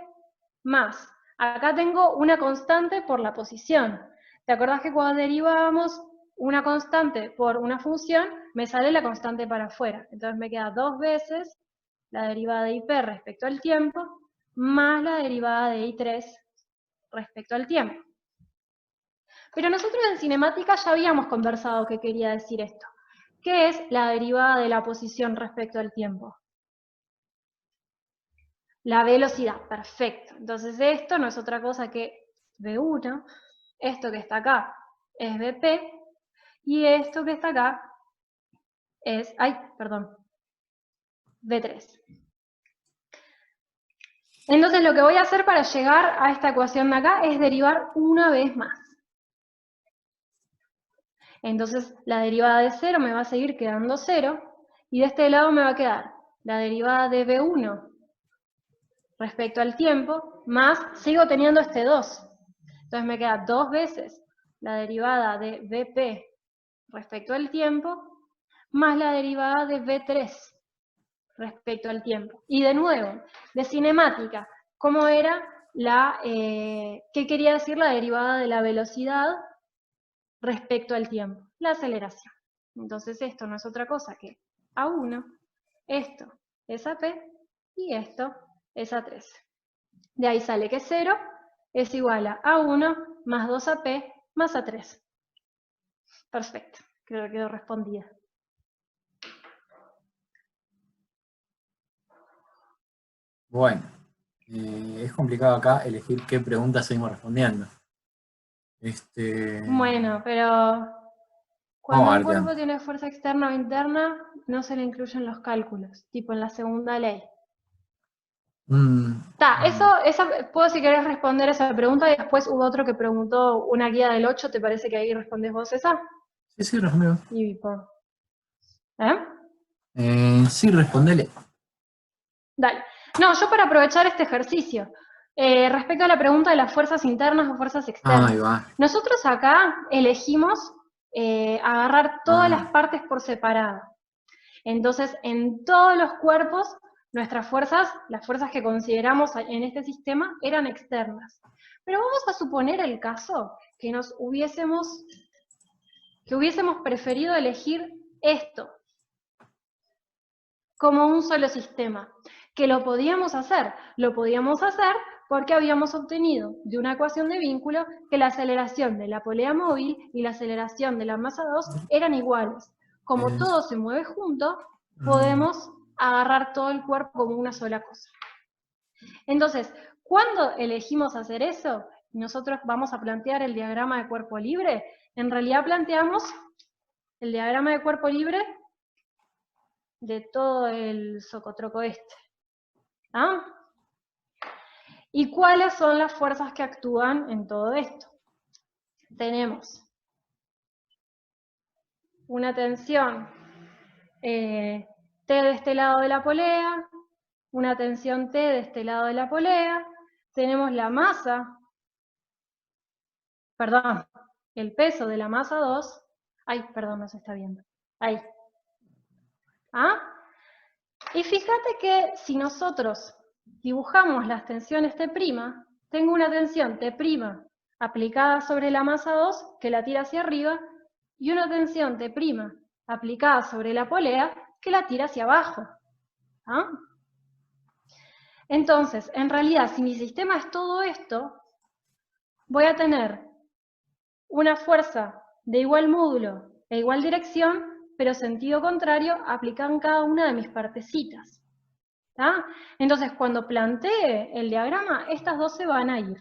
más, acá tengo una constante por la posición. ¿Te acordás que cuando derivábamos una constante por una función, me sale la constante para afuera? Entonces me queda 2 veces la derivada de IP respecto al tiempo, más la derivada de I3 respecto al tiempo. Pero nosotros en cinemática ya habíamos conversado qué quería decir esto. ¿Qué es la derivada de la posición respecto al tiempo? La velocidad, perfecto. Entonces esto no es otra cosa que V1, esto que está acá es Vp, y esto que está acá es, V3. Entonces lo que voy a hacer para llegar a esta ecuación de acá es derivar una vez más. Entonces la derivada de 0 me va a seguir quedando 0, y de este lado me va a quedar la derivada de V1 respecto al tiempo, más sigo teniendo este 2. Entonces me queda 2 veces la derivada de Vp respecto al tiempo, más la derivada de V3 respecto al tiempo. Y de nuevo, de cinemática, ¿cómo era qué quería decir la derivada de la velocidad respecto al tiempo? La aceleración. Entonces esto no es otra cosa que A1, esto es AP y esto es A3. De ahí sale que 0 es igual a A1 más 2AP más A3. Perfecto, creo que quedó respondida. Bueno, es complicado acá elegir qué preguntas seguimos respondiendo. Bueno, pero Vamos cuando a un ver qué cuerpo onda. tiene fuerza externa o interna, no se le incluyen los cálculos, tipo en la segunda ley. Puedo si querés responder esa pregunta, y después hubo otro que preguntó una guía del 8, ¿te parece que ahí respondes vos esa? Sí, responde. Sí, respondele. Dale. No, yo para aprovechar este ejercicio, respecto a la pregunta de las fuerzas internas o fuerzas externas, Ahí va. nosotros acá elegimos agarrar todas las partes por separado. Entonces, en todos los cuerpos, nuestras fuerzas, las fuerzas que consideramos en este sistema, eran externas. Pero vamos a suponer el caso que hubiésemos preferido elegir esto como un solo sistema. ¿Que lo podíamos hacer? Lo podíamos hacer porque habíamos obtenido de una ecuación de vínculo que la aceleración de la polea móvil y la aceleración de la masa 2 eran iguales. Como todo se mueve junto, podemos agarrar todo el cuerpo como una sola cosa. Entonces, cuando elegimos hacer eso, nosotros vamos a plantear el diagrama de cuerpo libre, en realidad planteamos el diagrama de cuerpo libre de todo el socotroco este. ¿Ah? ¿Y cuáles son las fuerzas que actúan en todo esto? Tenemos una tensión T de este lado de la polea, una tensión T de este lado de la polea, tenemos la masa, perdón, el peso de la masa 2, no se está viendo, ahí. ¿Ah? Y fíjate que si nosotros dibujamos las tensiones T', tengo una tensión T' aplicada sobre la masa 2 que la tira hacia arriba y una tensión T' aplicada sobre la polea que la tira hacia abajo. ¿Ah? Entonces, en realidad, si mi sistema es todo esto, voy a tener una fuerza de igual módulo e igual dirección, pero sentido contrario aplicada en cada una de mis partecitas. ¿Tá? Entonces, cuando plantee el diagrama, estas dos se van a ir.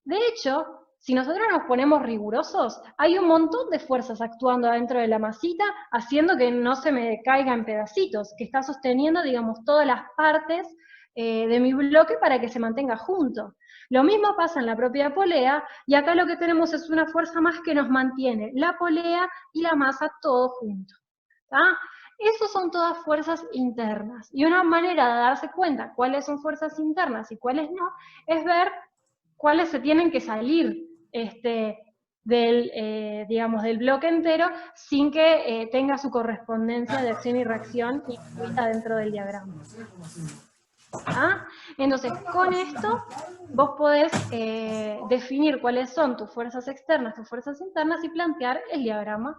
De hecho, si nosotros nos ponemos rigurosos, hay un montón de fuerzas actuando adentro de la masita, haciendo que no se me caiga en pedacitos, que está sosteniendo, digamos, todas las partes de mi bloque para que se mantenga junto. Lo mismo pasa en la propia polea, y acá lo que tenemos es una fuerza más que nos mantiene la polea y la masa todo junto. ¿Tá? Esas son todas fuerzas internas. Y una manera de darse cuenta cuáles son fuerzas internas y cuáles no, es ver cuáles se tienen que salir digamos, del bloque entero sin que tenga su correspondencia de acción y reacción incluida dentro del diagrama. ¿Ah? Entonces, con esto, vos podés definir cuáles son tus fuerzas externas, tus fuerzas internas y plantear el diagrama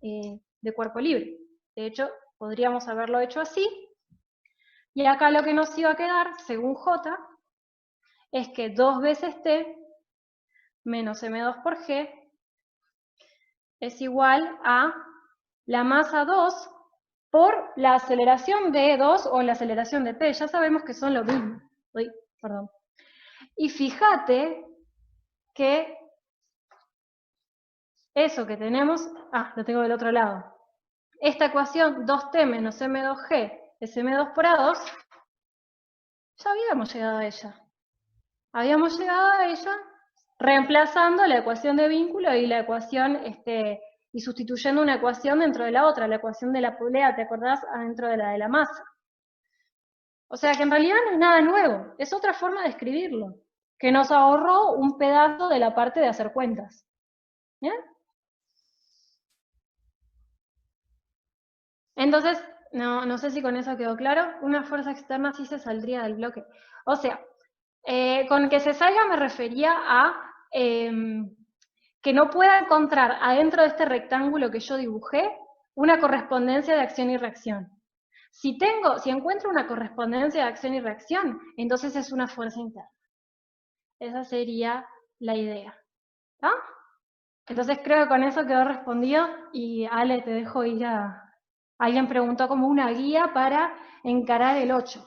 de cuerpo libre. De hecho, podríamos haberlo hecho así. Y acá lo que nos iba a quedar, según J, es que 2 veces T menos M2 por G es igual a la masa 2 por la aceleración de 2 o la aceleración de P. Ya sabemos que son lo mismo. Uy, perdón. Y fíjate que eso que tenemos, lo tengo del otro lado. Esta ecuación 2T menos M2G es M2 por A2, ya habíamos llegado a ella. Habíamos llegado a ella reemplazando la ecuación de vínculo y la ecuación, y sustituyendo una ecuación dentro de la otra, la ecuación de la polea, ¿te acordás? Dentro de la masa. O sea que en realidad no es nada nuevo, es otra forma de escribirlo, que nos ahorró un pedazo de la parte de hacer cuentas. ¿Bien? Entonces, no sé si con eso quedó claro, una fuerza externa sí se saldría del bloque. O sea, con que se salga me refería a que no pueda encontrar adentro de este rectángulo que yo dibujé una correspondencia de acción y reacción. Si encuentro una correspondencia de acción y reacción, entonces es una fuerza interna. Esa sería la idea. ¿Tá? Entonces creo que con eso quedó respondido y Ale, te dejo ir a... Alguien preguntó como una guía para encarar el 8.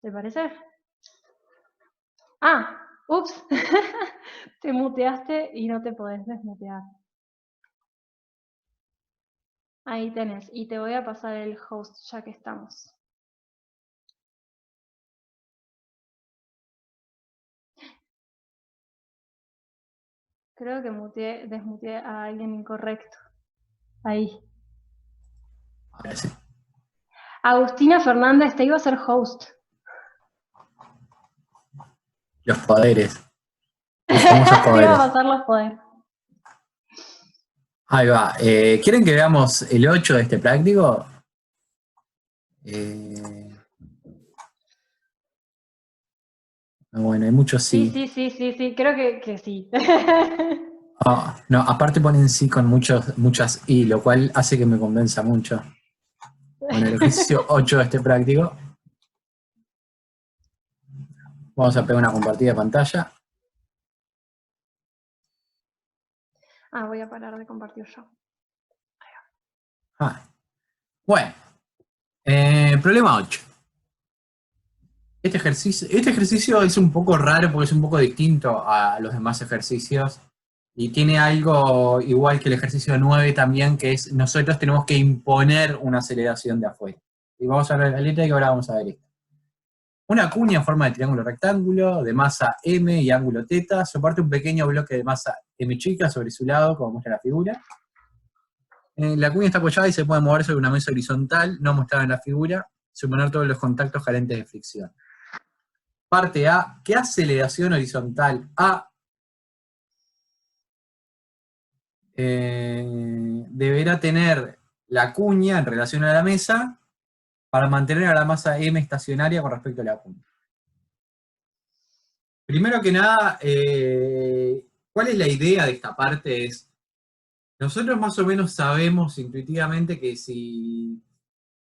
¿Te parece? Ups, te muteaste y no te podés desmutear. Ahí tenés, y te voy a pasar el host ya que estamos. Creo que desmuteé a alguien incorrecto. Ahí. Ahora sí. Agustina Fernández, te iba a ser host. Los poderes. Los famosos Te poderes. iba a pasar los poderes. Ahí va. ¿Quieren que veamos el 8 de este práctico? Bueno, hay muchos sí. Sí, creo que sí. No, aparte ponen sí con muchas y, lo cual hace que me convenza mucho. Bueno, el ejercicio 8 de este práctico. Vamos a pegar una compartida de pantalla. Voy a parar de compartir yo. Bueno, problema 8. Este ejercicio es un poco raro porque es un poco distinto a los demás ejercicios y tiene algo igual que el ejercicio 9 también, que es nosotros tenemos que imponer una aceleración de afuera. Y vamos a ver la letra y ahora vamos a ver esto. Una cuña en forma de triángulo rectángulo, de masa M y ángulo θ, soporta un pequeño bloque de masa M chica sobre su lado, como muestra la figura. La cuña está apoyada y se puede mover sobre una mesa horizontal, no mostrada en la figura, suponer todos los contactos carentes de fricción. Parte A, ¿qué aceleración horizontal A deberá tener la cuña en relación a la mesa para mantener a la masa M estacionaria con respecto a la cuña? Primero que nada, ¿cuál es la idea de esta parte? Nosotros más o menos sabemos intuitivamente que si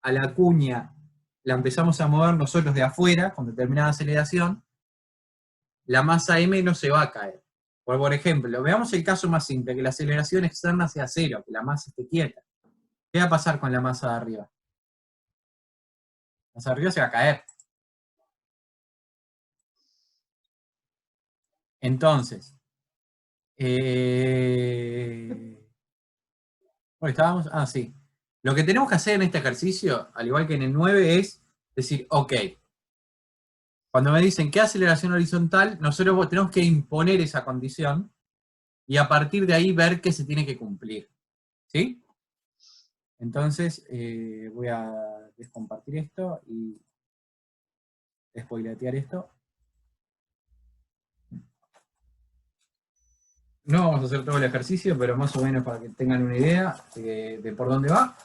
a la cuña la empezamos a mover nosotros de afuera, con determinada aceleración, la masa m no se va a caer. Por ejemplo, veamos el caso más simple, que la aceleración externa sea cero, que la masa esté quieta. ¿Qué va a pasar con la masa de arriba? La masa de arriba se va a caer. Entonces, estábamos, sí. Lo que tenemos que hacer en este ejercicio, al igual que en el 9, es decir, ok, cuando me dicen qué aceleración horizontal, nosotros tenemos que imponer esa condición y a partir de ahí ver qué se tiene que cumplir. ¿Sí? Entonces, voy a descompartir esto y despoiletear esto. No vamos a hacer todo el ejercicio, pero más o menos para que tengan una idea de por dónde va.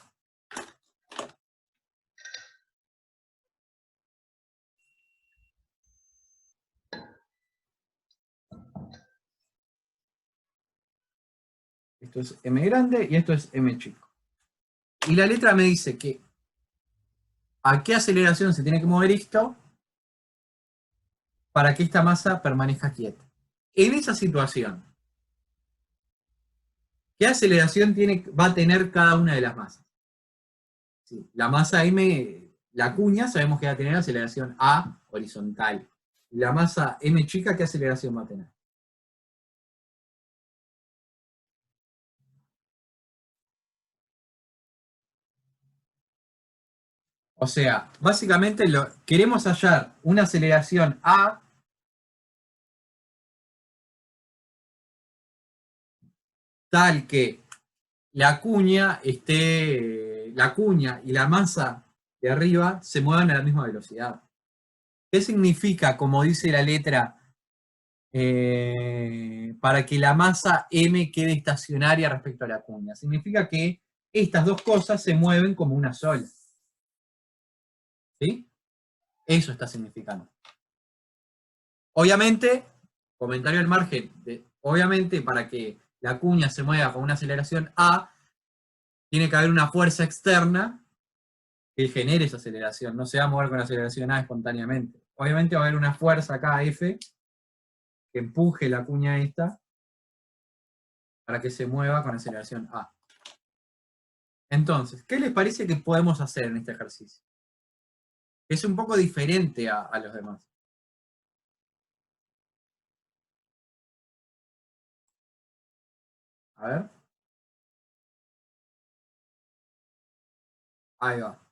Esto es m grande y esto es m chico. Y la letra me dice que a qué aceleración se tiene que mover esto para que esta masa permanezca quieta. En esa situación, ¿qué aceleración va a tener cada una de las masas? Sí, la masa m, la cuña, sabemos que va a tener aceleración a horizontal. La masa m chica, ¿qué aceleración va a tener? O sea, básicamente queremos hallar una aceleración a tal que la cuña y la masa de arriba se muevan a la misma velocidad. ¿Qué significa, como dice la letra, para que la masa m quede estacionaria respecto a la cuña? Significa que estas dos cosas se mueven como una sola. ¿Sí? Eso está significando. Obviamente, comentario al margen, obviamente para que la cuña se mueva con una aceleración a, tiene que haber una fuerza externa que genere esa aceleración, no se va a mover con la aceleración a espontáneamente. Obviamente va a haber una fuerza acá, F, que empuje la cuña esta para que se mueva con aceleración a. Entonces, ¿qué les parece que podemos hacer en este ejercicio? Es un poco diferente a los demás. A ver. Ahí va.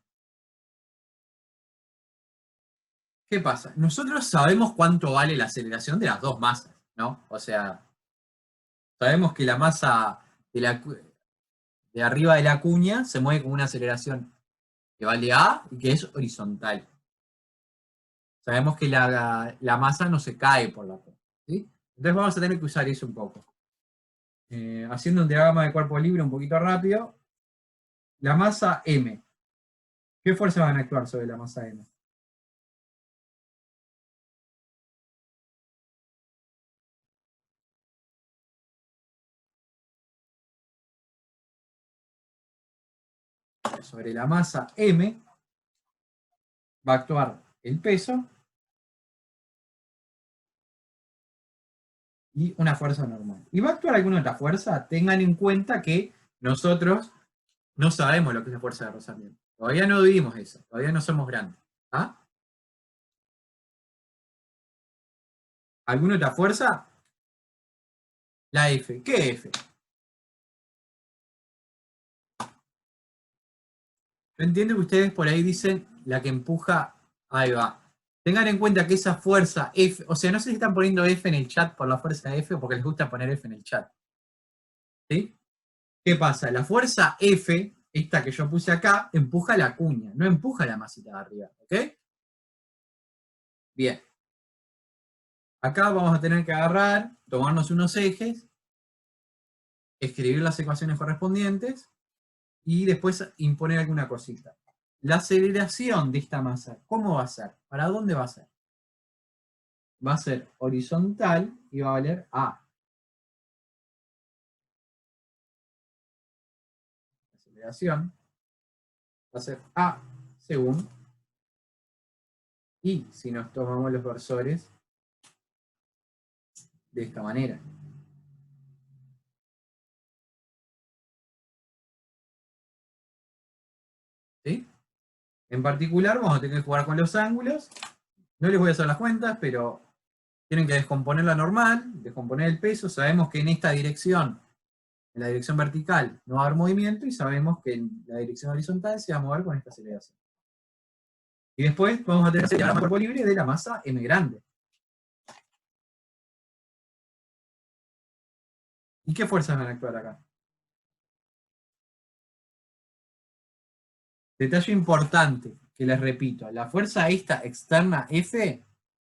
¿Qué pasa? Nosotros sabemos cuánto vale la aceleración de las dos masas, ¿no? O sea, sabemos que la masa de arriba de la cuña se mueve con una aceleración que vale A y que es horizontal. Sabemos que la masa no se cae por la punta, ¿sí? Entonces vamos a tener que usar eso un poco. Haciendo un diagrama de cuerpo libre un poquito rápido, la masa M. ¿Qué fuerzas van a actuar sobre la masa M? Sobre la masa M va a actuar el peso y una fuerza normal. ¿Y va a actuar alguna otra fuerza? Tengan en cuenta que nosotros no sabemos lo que es la fuerza de rozamiento. Todavía no vivimos eso, todavía no somos grandes. ¿Ah? ¿Alguna otra fuerza? La F. ¿Qué F? Yo entiendo que ustedes por ahí dicen la que empuja, ahí va. Tengan en cuenta que esa fuerza F, o sea, no sé si están poniendo F en el chat por la fuerza F o porque les gusta poner F en el chat. ¿Sí? ¿Qué pasa? La fuerza F, esta que yo puse acá, empuja la cuña, no empuja la masita de arriba. ¿Ok? Bien. Acá vamos a tener que agarrar, tomarnos unos ejes, escribir las ecuaciones correspondientes y después imponer alguna cosita. La aceleración de esta masa, ¿cómo va a ser? ¿Para dónde va a ser? Va a ser horizontal y va a valer A. La aceleración va a ser A según, y si nos tomamos los versores de esta manera. ¿Sí? En particular vamos a tener que jugar con los ángulos. No les voy a hacer las cuentas, pero tienen que descomponer la normal, descomponer el peso. Sabemos que en esta dirección, en la dirección vertical, no va a haber movimiento, y sabemos que en la dirección horizontal se va a mover con esta aceleración. Y después vamos a tener el diagrama de cuerpo libre de la masa m grande. ¿Y qué fuerzas van a actuar acá? Detalle importante, que les repito, la fuerza esta externa F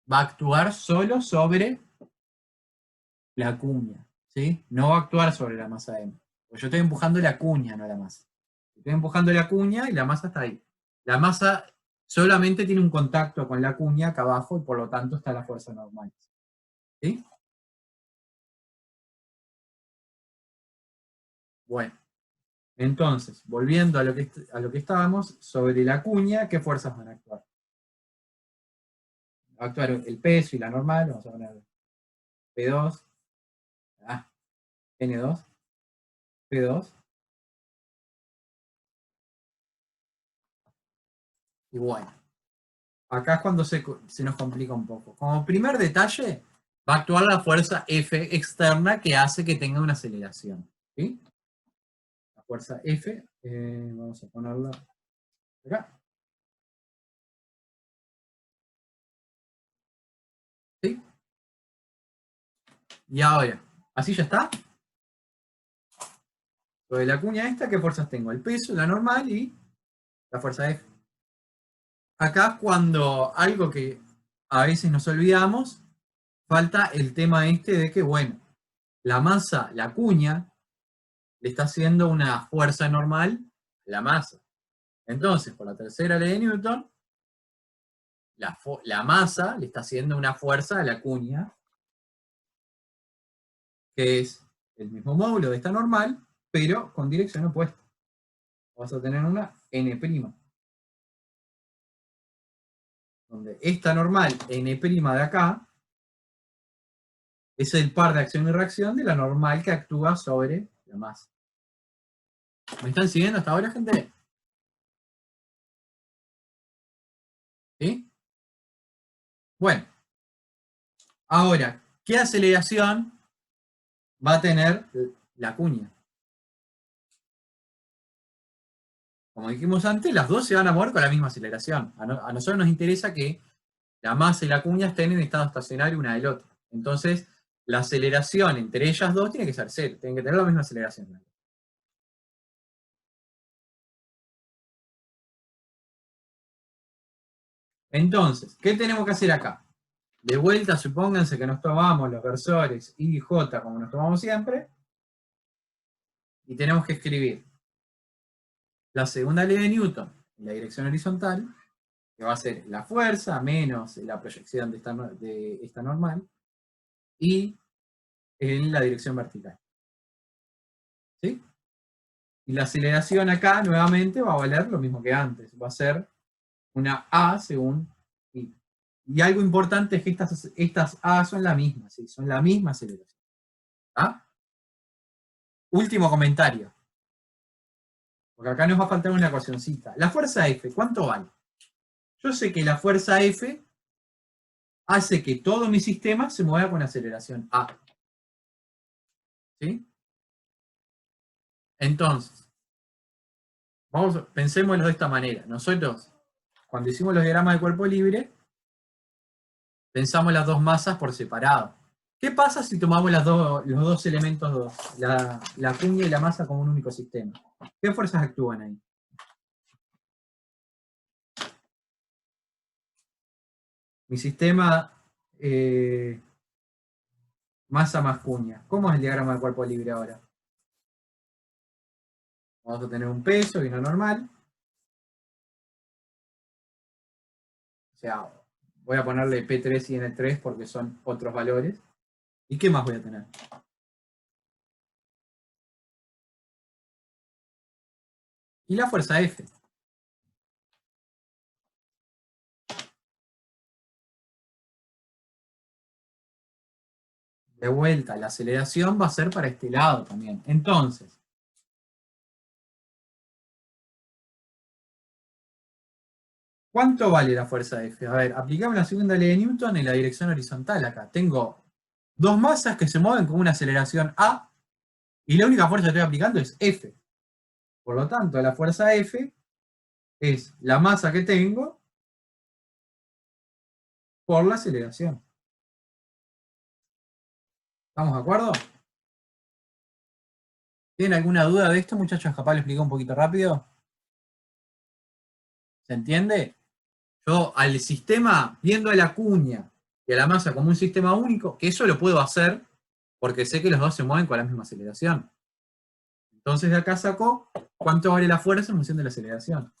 va a actuar solo sobre la cuña, ¿sí? No va a actuar sobre la masa M. Porque yo estoy empujando la cuña, no la masa. Estoy empujando la cuña y la masa está ahí. La masa solamente tiene un contacto con la cuña acá abajo, y por lo tanto está la fuerza normal. ¿Sí? Bueno, entonces, volviendo a lo que estábamos, sobre la cuña, ¿qué fuerzas van a actuar? Va a actuar el peso y la normal, vamos a poner P2, N2, P2, y bueno, acá es cuando se nos complica un poco. Como primer detalle, va a actuar la fuerza F externa, que hace que tenga una aceleración. ¿Sí? La fuerza F, vamos a ponerla acá. ¿Sí? Y ahora, ¿así ya está? Sobre la cuña esta, ¿qué fuerzas tengo? El peso, la normal y la fuerza F. Acá cuando algo que a veces nos olvidamos, falta el tema este de que, bueno, la masa, la cuña, le está haciendo una fuerza normal a la masa. Entonces, por la tercera ley de Newton, la masa le está haciendo una fuerza a la cuña, que es el mismo módulo de esta normal, pero con dirección opuesta. Vas a tener una n', donde esta normal n' de acá es el par de acción y reacción de la normal que actúa sobre la masa. ¿Me están siguiendo hasta ahora, gente? ¿Sí? Bueno, ahora, ¿qué aceleración va a tener la cuña? Como dijimos antes, las dos se van a mover con la misma aceleración. A nosotros nos interesa que la masa y la cuña estén en estado estacionario una del otro. Entonces, la aceleración entre ellas dos tiene que ser cero, tienen que tener la misma aceleración. Entonces, ¿qué tenemos que hacer acá? De vuelta, supónganse que nos tomamos los versores I y J como nos tomamos siempre, y tenemos que escribir la segunda ley de Newton en la dirección horizontal, que va a ser la fuerza menos la proyección de esta normal, y en la dirección vertical. ¿Sí? Y la aceleración acá, nuevamente, va a valer lo mismo que antes. Va a ser una A según I. Y algo importante es que estas A son la misma, ¿sí? Son la misma aceleración. ¿Ah? Último comentario. Porque acá nos va a faltar una ecuacioncita. La fuerza F, ¿cuánto vale? Yo sé que la fuerza F hace que todo mi sistema se mueva con aceleración A. ¿Sí? Entonces, pensémoslo de esta manera. Nosotros, cuando hicimos los diagramas de cuerpo libre, pensamos las dos masas por separado. ¿Qué pasa si tomamos los dos elementos, la cuña y la masa, como un único sistema? ¿Qué fuerzas actúan ahí? Mi sistema masa más cuña. ¿Cómo es el diagrama de cuerpo libre ahora? Vamos a tener un peso y una normal. O sea, voy a ponerle P3 y N3 porque son otros valores. ¿Y qué más voy a tener? Y la fuerza F. de vuelta, la aceleración va a ser para este lado también. Entonces, ¿cuánto vale la fuerza F? A ver, aplicamos la segunda ley de Newton en la dirección horizontal acá. Tengo dos masas que se mueven con una aceleración A, y la única fuerza que estoy aplicando es F. Por lo tanto, la fuerza F es la masa que tengo por la aceleración. ¿Estamos de acuerdo? ¿Tienen alguna duda de esto, muchachos? Capaz lo explico un poquito rápido. ¿Se entiende? Yo al sistema, viendo a la cuña y a la masa como un sistema único, que eso lo puedo hacer porque sé que los dos se mueven con la misma aceleración. Entonces de acá saco cuánto vale la fuerza en función de la aceleración.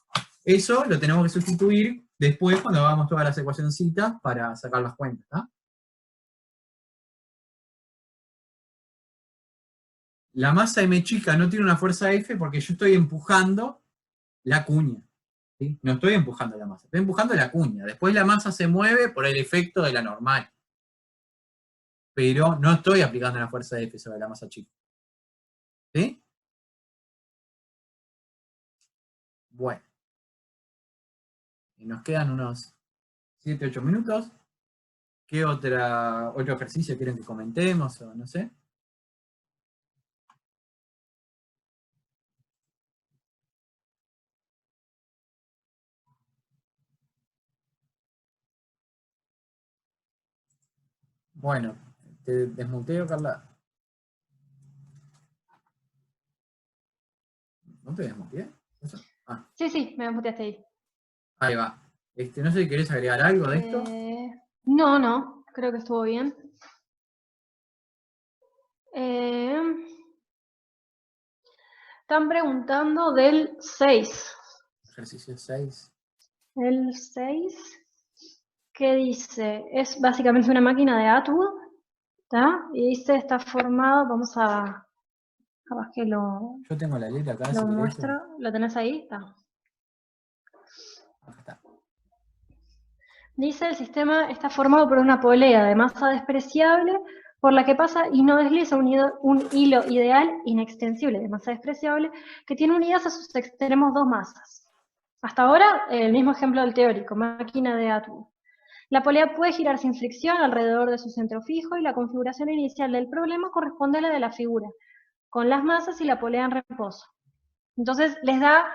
Eso lo tenemos que sustituir después cuando hagamos todas las ecuacioncitas para sacar las cuentas, ¿no? La masa M chica no tiene una fuerza F porque yo estoy empujando la cuña. ¿Sí? No estoy empujando la masa, estoy empujando la cuña. Después la masa se mueve por el efecto de la normal. Pero no estoy aplicando la fuerza F sobre la masa chica. ¿Sí? Bueno. Y nos quedan unos 7-8 minutos. ¿Qué otro ejercicio quieren que comentemos o no sé? Bueno, te desmuteo, Carla. ¿No te desmuteé? Ah, Sí, me muteaste ahí. ahí va. No sé si querés agregar algo de esto. No, creo que estuvo bien. Están preguntando del 6. Ejercicio 6. El 6, ¿qué dice? Es básicamente una máquina de Atwood, ¿está? Y dice, está formado, vamos a ver que lo Yo tengo la letra acá, si querés. muestro. ¿Lo tenés ahí? Está. Acá está. Dice, el sistema está formado por una polea de masa despreciable por la que pasa y no desliza un hilo ideal inextensible de masa despreciable que tiene unidas a sus extremos dos masas. Hasta ahora, el mismo ejemplo del teórico, máquina de Atwood. La polea puede girar sin fricción alrededor de su centro fijo y la configuración inicial del problema corresponde a la de la figura, con las masas y la polea en reposo. Entonces les da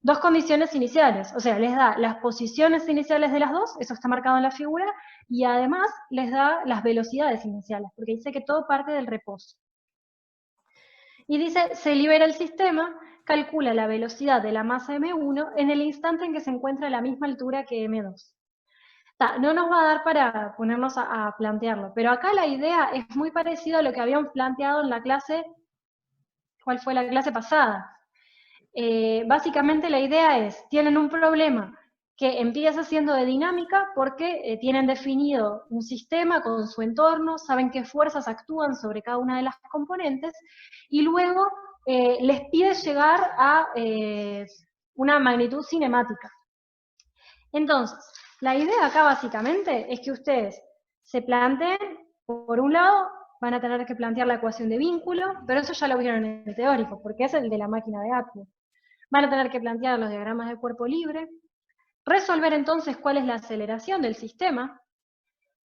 dos condiciones iniciales, o sea, les da las posiciones iniciales de las dos, eso está marcado en la figura, y además les da las velocidades iniciales, porque dice que todo parte del reposo. Y dice, se libera el sistema, calcula la velocidad de la masa M1 en el instante en que se encuentra a la misma altura que M2. No nos va a dar para ponernos a plantearlo, pero acá la idea es muy parecida a lo que habíamos planteado en la clase, ¿cuál fue la clase pasada? Básicamente la idea es, tienen un problema que empieza siendo de dinámica porque tienen definido un sistema con su entorno, saben qué fuerzas actúan sobre cada una de las componentes, y luego les pide llegar a una magnitud cinemática. Entonces, la idea acá básicamente es que ustedes se planteen, por un lado, van a tener que plantear la ecuación de vínculo, pero eso ya lo vieron en el teórico, porque es el de la máquina de Atwood. Van a tener que plantear los diagramas de cuerpo libre, resolver entonces cuál es la aceleración del sistema,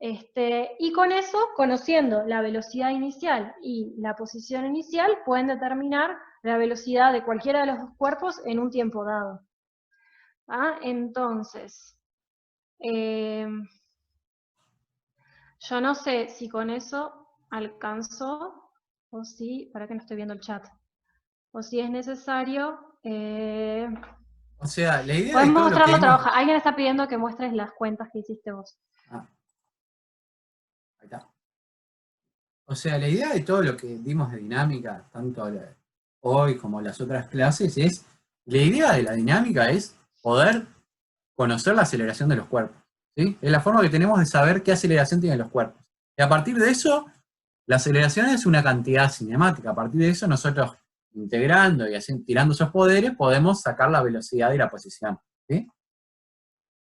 y con eso, conociendo la velocidad inicial y la posición inicial, pueden determinar la velocidad de cualquiera de los dos cuerpos en un tiempo dado. Entonces, yo no sé si con eso alcanzo, o si, para que no estoy viendo el chat, o si es necesario... O sea, la idea de podemos todo lo que mostrarlo vimos... trabajar. Alguien está pidiendo que muestres las cuentas que hiciste vos. Ah, ahí está. O sea, la idea de todo lo que dimos de dinámica, tanto hoy como las otras clases, es, la idea de la dinámica es poder conocer la aceleración de los cuerpos. ¿Sí? Es la forma que tenemos de saber qué aceleración tienen los cuerpos. Y a partir de eso, la aceleración es una cantidad cinemática. A partir de eso, nosotros, integrando y tirando esos poderes, podemos sacar la velocidad y la posición. ¿Sí?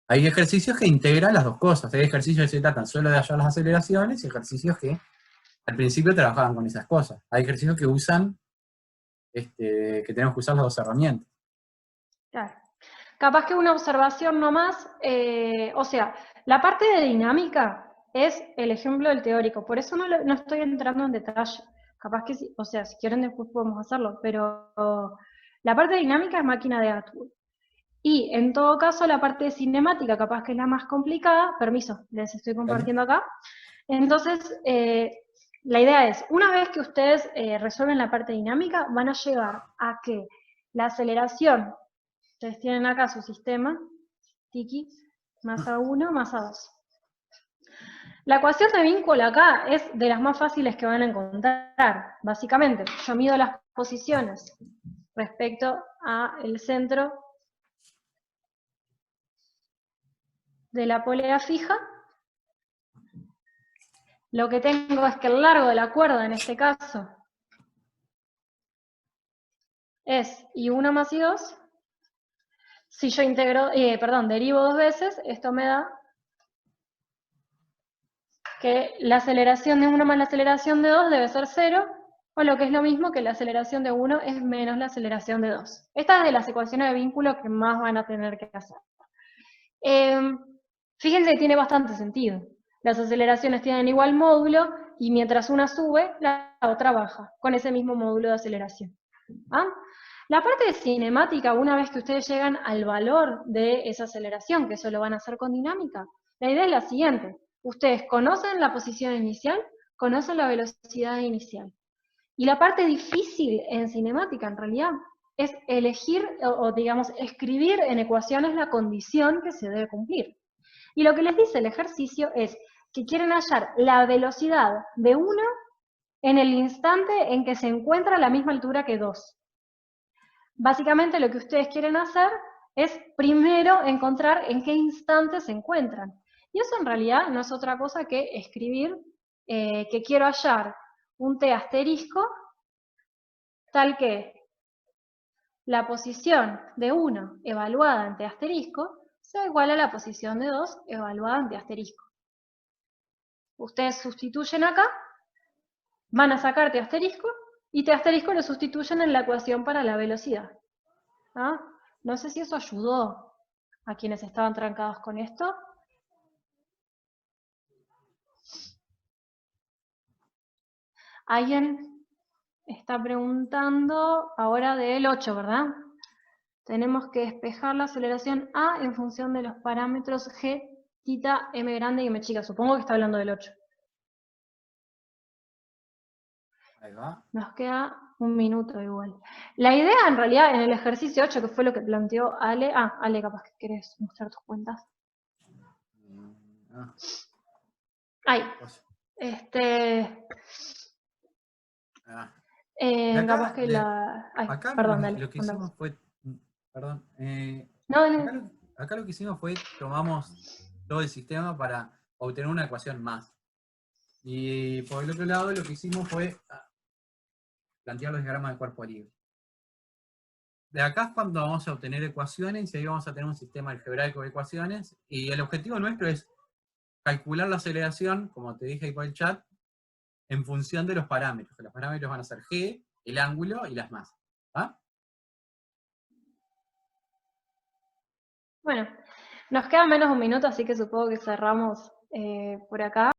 Hay ejercicios que integran las dos cosas. Hay ejercicios que se tratan solo de hallar las aceleraciones y ejercicios que al principio trabajaban con esas cosas. Hay ejercicios que usan, que tenemos que usar las dos herramientas. Claro. Capaz que una observación nomás, o sea, la parte de dinámica es el ejemplo del teórico, por eso no estoy entrando en detalle. Capaz que, o sea, si quieren después podemos hacerlo, pero la parte de dinámica es máquina de Atwood. Y en todo caso la parte de cinemática, capaz que es la más complicada, permiso, les estoy compartiendo acá. Entonces, la idea es, una vez que ustedes resuelven la parte dinámica, van a llegar a que la aceleración, ustedes tienen acá su sistema, tiki, más A1 más A2. La ecuación de vínculo acá es de las más fáciles que van a encontrar. Básicamente, yo mido las posiciones respecto al centro de la polea fija. Lo que tengo es que el largo de la cuerda, en este caso, es I1 más I2. Si yo derivo dos veces, esto me da que la aceleración de 1 más la aceleración de 2 debe ser 0, o lo que es lo mismo que la aceleración de 1 es menos la aceleración de 2. Esta es de las ecuaciones de vínculo que más van a tener que hacer. Fíjense que tiene bastante sentido. Las aceleraciones tienen igual módulo, y mientras una sube, la otra baja, con ese mismo módulo de aceleración. ¿Ah? La parte de cinemática, una vez que ustedes llegan al valor de esa aceleración, que eso lo van a hacer con dinámica, la idea es la siguiente. Ustedes conocen la posición inicial, conocen la velocidad inicial. Y la parte difícil en cinemática, en realidad, es elegir, o digamos, escribir en ecuaciones la condición que se debe cumplir. Y lo que les dice el ejercicio es que quieren hallar la velocidad de 1 en el instante en que se encuentra a la misma altura que 2. Básicamente lo que ustedes quieren hacer es primero encontrar en qué instante se encuentran. Y eso en realidad no es otra cosa que escribir que quiero hallar un t asterisco tal que la posición de 1 evaluada en t asterisco sea igual a la posición de 2 evaluada en t asterisco. Ustedes sustituyen acá, van a sacar t asterisco, y t asterisco lo sustituyen en la ecuación para la velocidad. ¿Ah? No sé si eso ayudó a quienes estaban trancados con esto. Alguien está preguntando ahora del 8, ¿verdad? Tenemos que despejar la aceleración A en función de los parámetros G, tita, M grande y M chica. Supongo que está hablando del 8. Ahí va. Nos queda un minuto igual. La idea en realidad en el ejercicio 8, que fue lo que planteó Ale. Ale, capaz que querés mostrar tus cuentas. Ahí. Capaz que la... Ay, acá perdón, dale. lo que hicimos fue... Perdón. No, Acá lo que hicimos fue tomamos todo el sistema para obtener una ecuación más. Y por el otro lado lo que hicimos fue plantear los diagramas de cuerpo libre. De acá es cuando vamos a obtener ecuaciones y ahí vamos a tener un sistema algebraico de ecuaciones. Y el objetivo nuestro es calcular la aceleración, como te dije ahí por el chat, en función de los parámetros. Que los parámetros van a ser G, el ángulo y las masas. ¿Ah? Bueno, nos queda menos de un minuto, así que supongo que cerramos por acá.